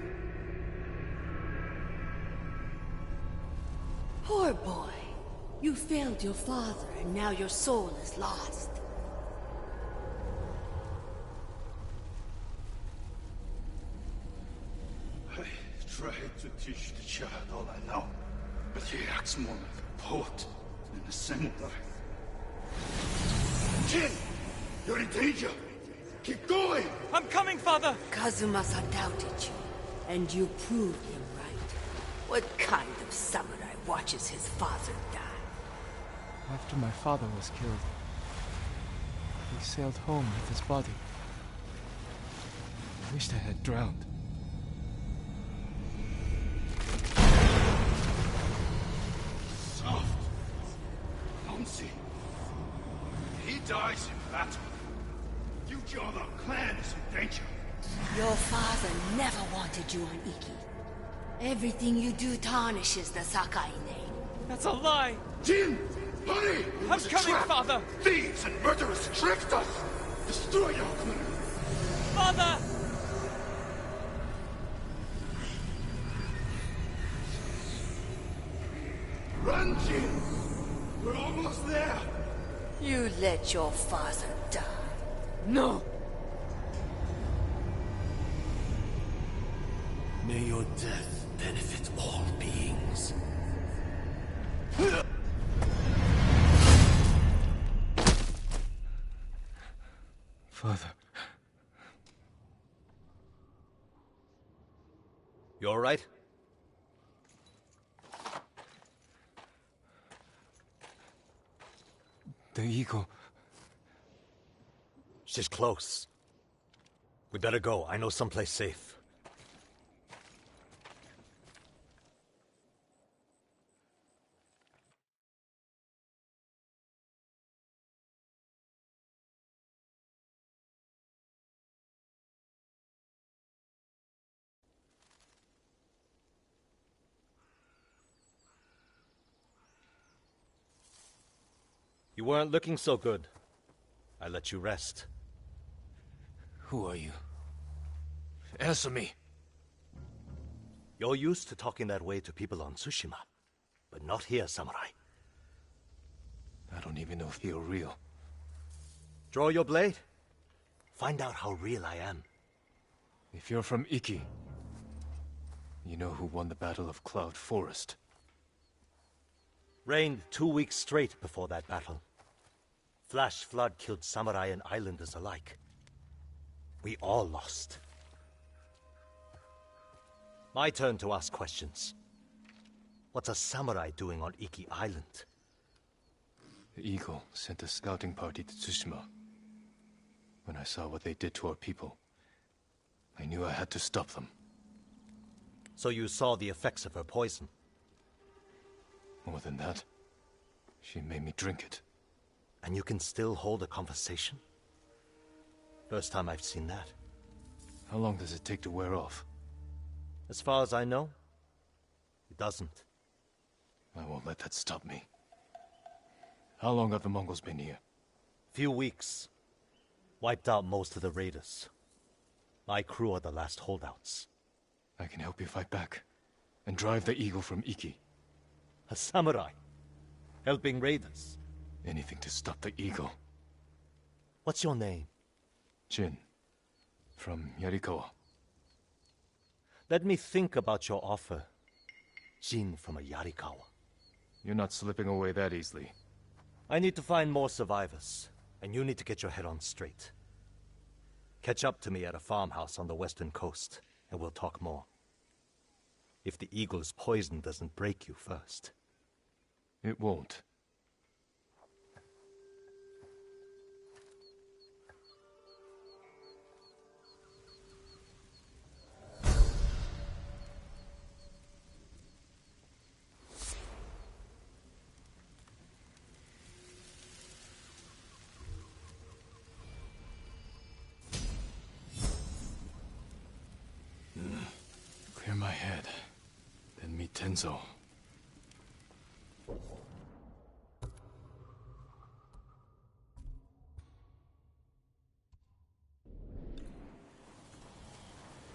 R: Poor boy. You failed your father, and now your soul is lost.
O: I tried to teach the child all I know, but he acts more like a poet than a samurai. Chin! You're in danger! Keep going!
L: I'm coming, Father!
R: Kazumasa doubted you, and you proved him right. What kind of samurai watches his father die?
L: After my father was killed, he sailed home with his body. I wished I had drowned.
O: Soft. Bouncy. He dies in battle. Future of our clan is in danger.
R: Your father never wanted you on Iki. Everything you do tarnishes the Sakai name.
L: That's a lie!
O: Jin! Hurry!
L: I'm coming, Father!
O: Thieves and murderers tricked us! Destroy your clan!
L: Father!
O: Run, Jin! We're almost there!
R: You let your father die.
O: No!
J: May your death benefit all beings.
C: Father.
J: You all right?
C: The eagle.
J: She's close. We better go. I know someplace safe. You weren't looking so good. I let you rest.
C: Who are you? Answer me.
J: You're used to talking that way to people on Tsushima, but not here, samurai.
C: I don't even know if you're real.
J: Draw your blade. Find out how real I am.
C: If you're from Iki, you know who won the Battle of Cloud Forest.
J: Rained 2 weeks straight before that battle. Flash flood killed samurai and islanders alike. We all lost. My turn to ask questions. What's a samurai doing on Iki Island?
C: The Eagle sent a scouting party to Tsushima. When I saw what they did to our people, I knew I had to stop them.
J: So you saw the effects of her poison?
C: More than that, she made me drink it.
J: And you can still hold a conversation? First time I've seen that.
C: How long does it take to wear off?
J: As far as I know, it doesn't.
C: I won't let that stop me. How long have the Mongols been here?
J: Few weeks. Wiped out most of the raiders. My crew are the last holdouts.
C: I can help you fight back, and drive the eagle from Iki.
J: A samurai? Helping raiders?
C: Anything to stop the eagle.
J: What's your name?
C: Jin, from Yarikawa.
J: Let me think about your offer. Jin from a Yarikawa.
C: You're not slipping away that easily.
J: I need to find more survivors, and you need to get your head on straight. Catch up to me at a farmhouse on the western coast, and we'll talk more. If the eagle's poison doesn't break you first.
C: It won't. Clear my head, then meet Tenzo.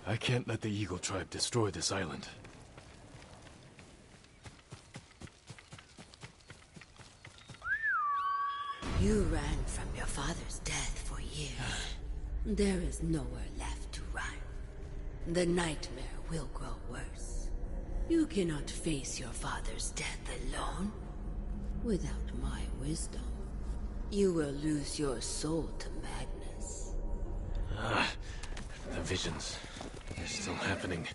C: I can't let the Eagle Tribe destroy this island.
R: You ran from your father's death for years. There is nowhere left to run. The nightmare will grow worse. You cannot face your father's death alone. Without my wisdom, you will lose your soul to madness.
C: The visions, they're still happening.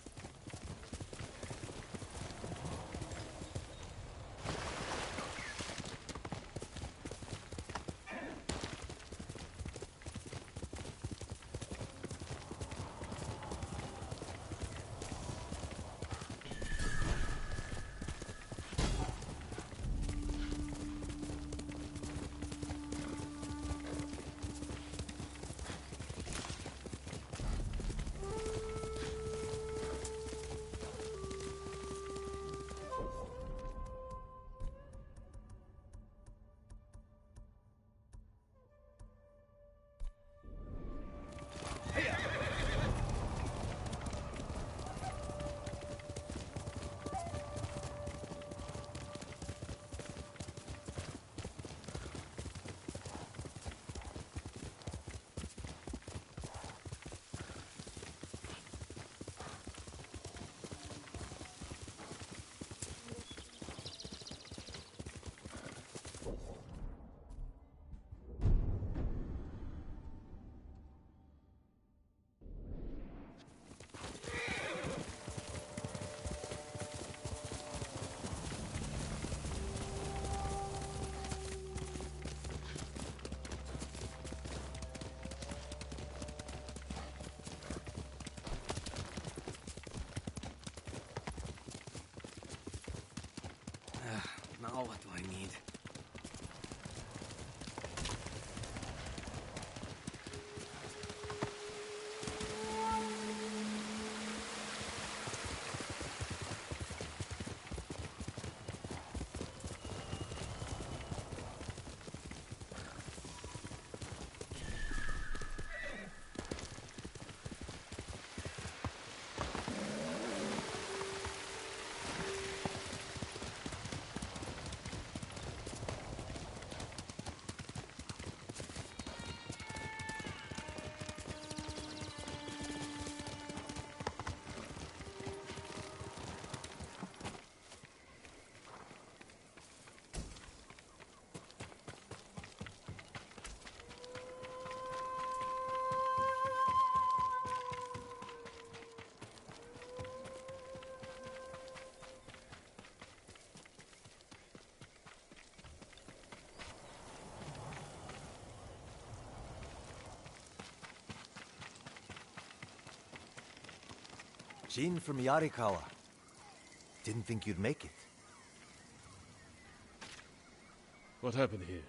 N: Now what do I need?
J: Jin from Yarikawa. Didn't think you'd make it.
C: What happened here?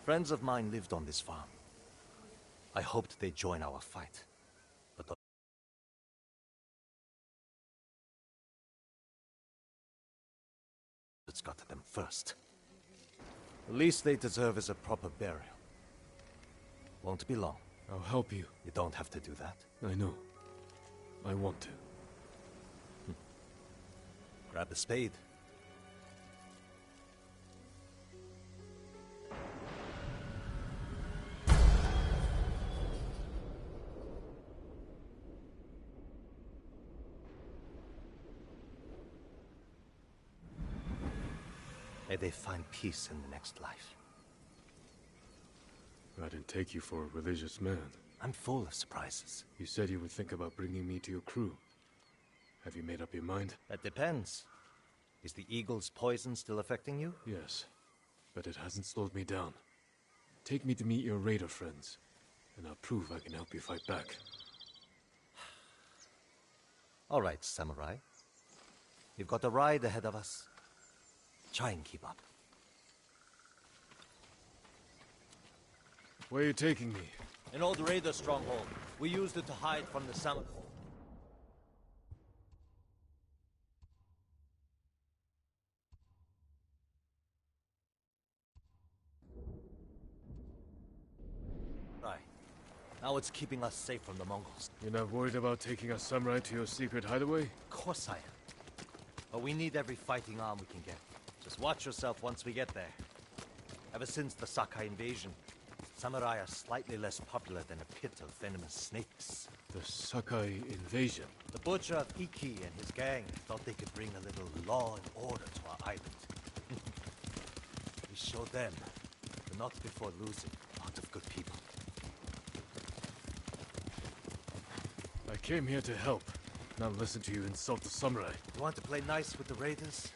J: Friends of mine lived on this farm. I hoped they'd join our fight. But the it's got to them first. The least they deserve is a proper burial. Won't be long.
C: I'll help you.
J: You don't have to do that.
C: I know. I want to.
J: Grab the spade. May they find peace in the next life.
C: I didn't take you for a religious man.
J: I'm full of surprises.
C: You said you would think about bringing me to your crew. Have you made up your mind?
J: That depends. Is the eagle's poison still affecting you?
C: Yes, but it hasn't slowed me down. Take me to meet your raider friends, and I'll prove I can help you fight back.
J: All right, samurai. We've got a ride ahead of us. Try and keep up.
C: Where are you taking me?
J: An old raider stronghold. We used it to hide from the samurai. Right. Now it's keeping us safe from the Mongols.
C: You're not worried about taking a samurai to your secret hideaway?
J: Of course I am. But we need every fighting arm we can get. Just watch yourself once we get there. Ever since the Sakai invasion, samurai are slightly less popular than a pit of venomous snakes.
C: The Sakai invasion?
J: The butcher of Iki and his gang thought they could bring a little law and order to our island. We showed them, but not before losing a lot of good people.
C: I came here to help, not listen to you insult the samurai.
J: You want to play nice with the raiders?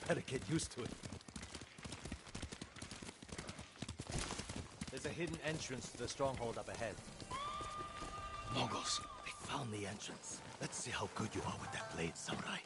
J: Better get used to it. There's a hidden entrance to the stronghold up ahead. Mongols, they found the entrance. Let's see how good you are with that blade, samurai.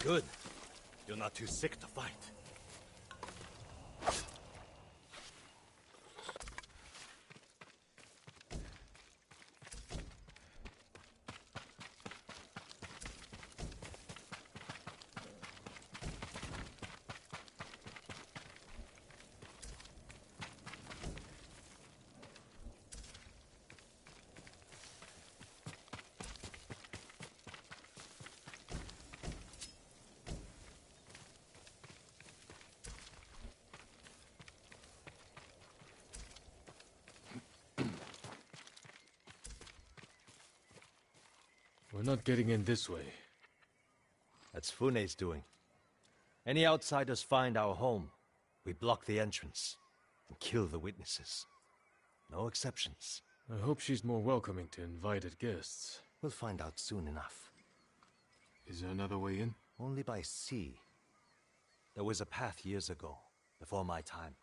J: Good. You're not too sick to fight.
C: We're not getting in this way.
J: That's Fune's doing. Any outsiders find our home, we block the entrance and kill the witnesses. No exceptions.
C: I hope she's more welcoming to invited guests.
J: We'll find out soon enough.
C: Is there another way in?
J: Only by sea. There was a path years ago, before my time.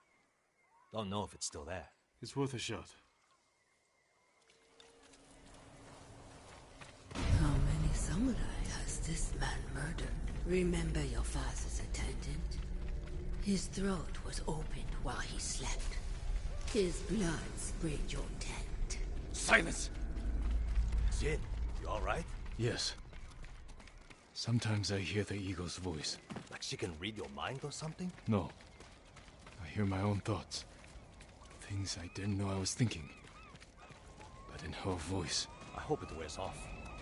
J: Don't know if it's still there.
C: It's worth a shot.
R: How many samurai has this man murdered? Remember your father's attendant? His throat was opened while he slept. His blood sprayed your tent.
J: Silence! Jin, you alright?
C: Yes. Sometimes I hear the eagle's voice.
J: Like she can read your mind or something?
C: No. I hear my own thoughts. Things I didn't know I was thinking. But in her voice.
J: I hope it wears off.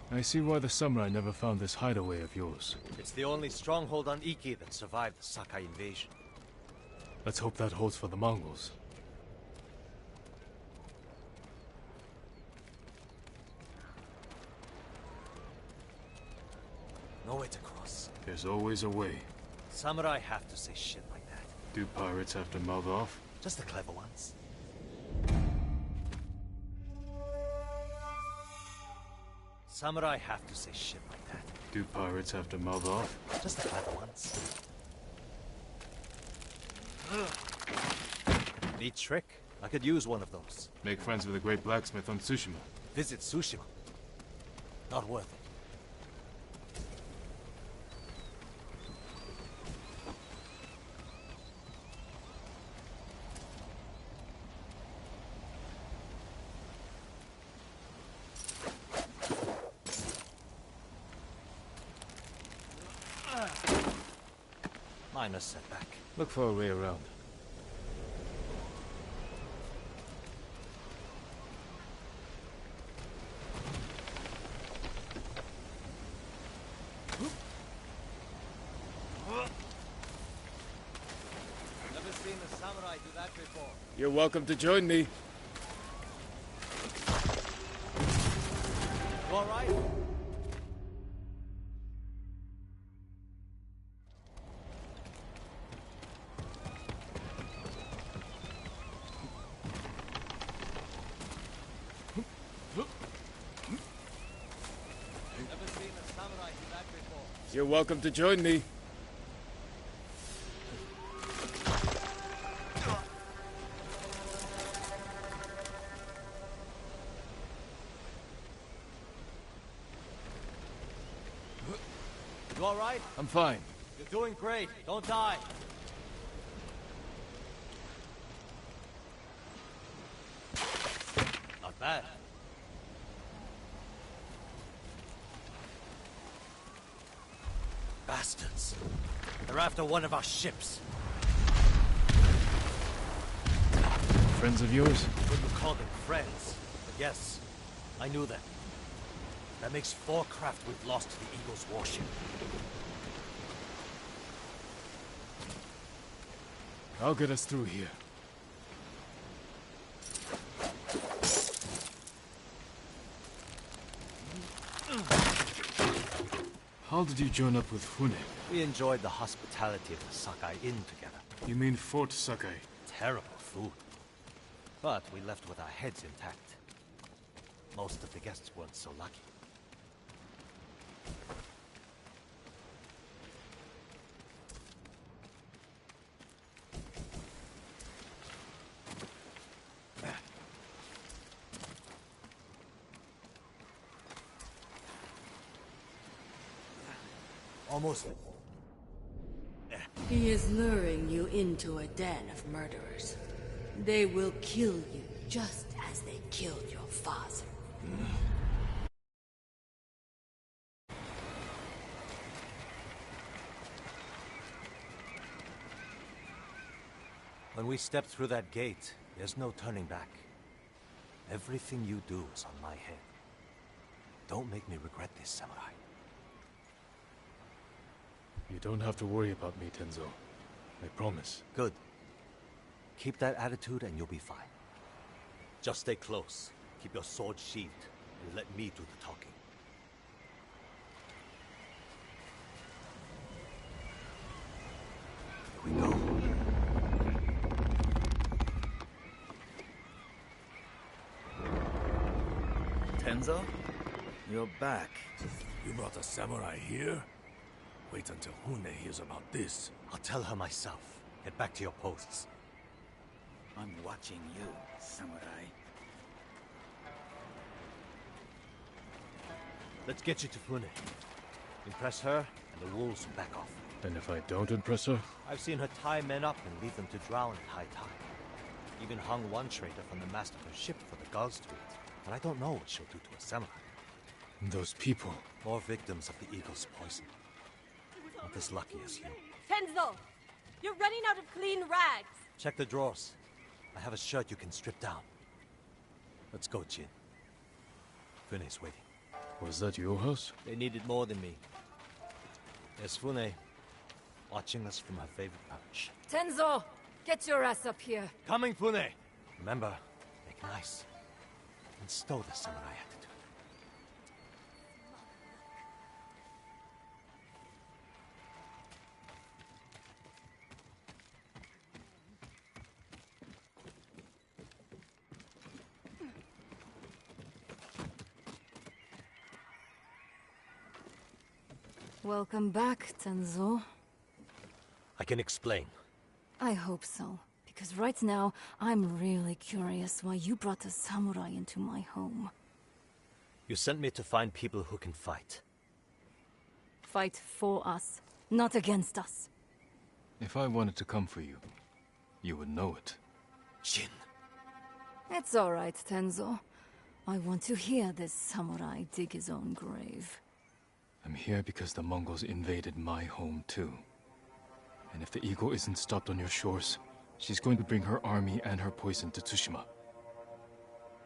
C: I see why the samurai never found this hideaway of yours.
J: It's the only stronghold on Iki that survived the Sakai invasion.
C: Let's hope that holds for the Mongols. There's always a way.
J: Samurai have to say shit like that.
C: Do pirates have to mouth off?
J: Just the clever ones. Samurai have to say shit like that.
C: Do pirates have to mouth off?
J: Just the clever ones. Neat trick. I could use one of those.
C: Make friends with a great blacksmith on Tsushima.
J: Visit Tsushima. Not worth it. Minor setback.
C: Look for a way around.
J: Never seen a samurai do that before.
C: You're welcome to join me.
J: You all right?
C: You're welcome to join me.
J: You all right?
C: I'm fine.
J: You're doing great. Don't die. Not bad. Bastards. They're after one of our ships.
C: Friends of yours?
J: Wouldn't call them friends, but yes, I knew them. That makes 4 craft we've lost to the Eagle's warship.
C: I'll get us through here. How did you join up with Fune?
J: We enjoyed the hospitality of the Sakai Inn together.
C: You mean Fort Sakai?
J: Terrible food. But we left with our heads intact. Most of the guests weren't so lucky. Almost.
R: He is luring you into a den of murderers. They will kill you just as they killed your father.
J: When we step through that gate, there's no turning back. Everything you do is on my head. Don't make me regret this, Samurai.
C: You don't have to worry about me, Tenzo. I promise.
J: Good. Keep that attitude and you'll be fine. Just stay close. Keep your sword sheathed, and let me do the talking. Here we go.
N: Tenzo? You're back.
K: You brought a samurai here? Wait until Hune hears about this.
J: I'll tell her myself. Get back to your posts.
N: I'm watching you, samurai.
J: Let's get you to Fune. Impress her, and the wolves will back off.
C: And if I don't impress her?
J: I've seen her tie men up and leave them to drown at high tide. Even hung one traitor from the mast of her ship for the gulls to eat. But I don't know what she'll do to a samurai.
C: Those people.
J: More victims of the eagle's poison. Not as lucky as you.
S: Tenzo! You're running out of clean rags!
J: Check the drawers. I have a shirt you can strip down. Let's go, Jin. Fune's waiting.
C: Was that your house?
J: They needed more than me. There's Fune, watching us from her favorite perch.
S: Tenzo! Get your ass up here!
J: Coming, Fune! Remember, make nice. And stow the samurai attitude.
B: Welcome back, Tenzo.
J: I can explain.
B: I hope so. Because right now, I'm really curious why you brought a samurai into my home.
J: You sent me to find people who can fight.
B: Fight for us, not against us.
C: If I wanted to come for you, you would know it.
J: Jin.
B: It's all right, Tenzo. I want to hear this samurai dig his own grave.
C: I'm here because the Mongols invaded my home too. And if the eagle isn't stopped on your shores, she's going to bring her army and her poison to Tsushima.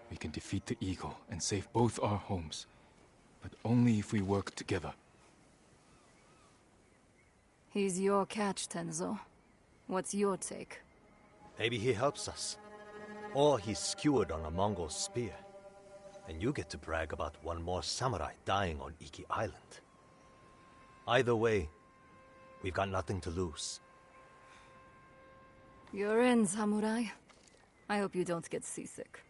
C: We can defeat the eagle and save both our homes, but only if we work together.
B: He's your catch, Tenzo. What's your take?
J: Maybe he helps us. Or he's skewered on a Mongol spear. And you get to brag about one more samurai dying on Iki Island. Either way, we've got nothing to lose.
B: You're in, samurai. I hope you don't get seasick.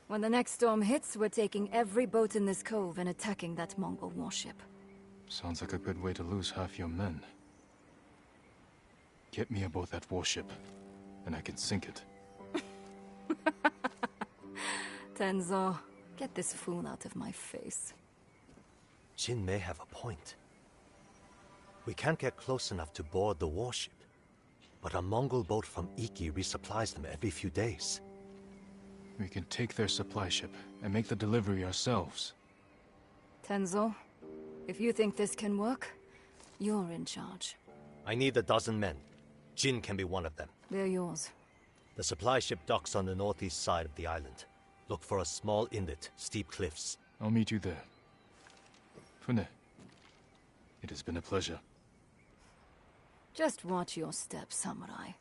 B: When the next storm hits, we're taking every boat in this cove and attacking that Mongol warship.
C: Sounds like a good way to lose half your men. Get me aboard that warship, and I can sink it.
B: Tenzo, get this fool out of my face.
J: Jin may have a point. We can't get close enough to board the warship. But a Mongol boat from Iki resupplies them every few days.
C: We can take their supply ship and make the delivery ourselves.
B: Tenzo, if you think this can work, you're in charge.
J: I need 12 men. Jin can be one of them.
B: They're yours.
J: The supply ship docks on the northeast side of the island. Look for a small inlet, steep cliffs.
C: I'll meet you there. Fune, it has been a pleasure.
B: Just watch your step, samurai.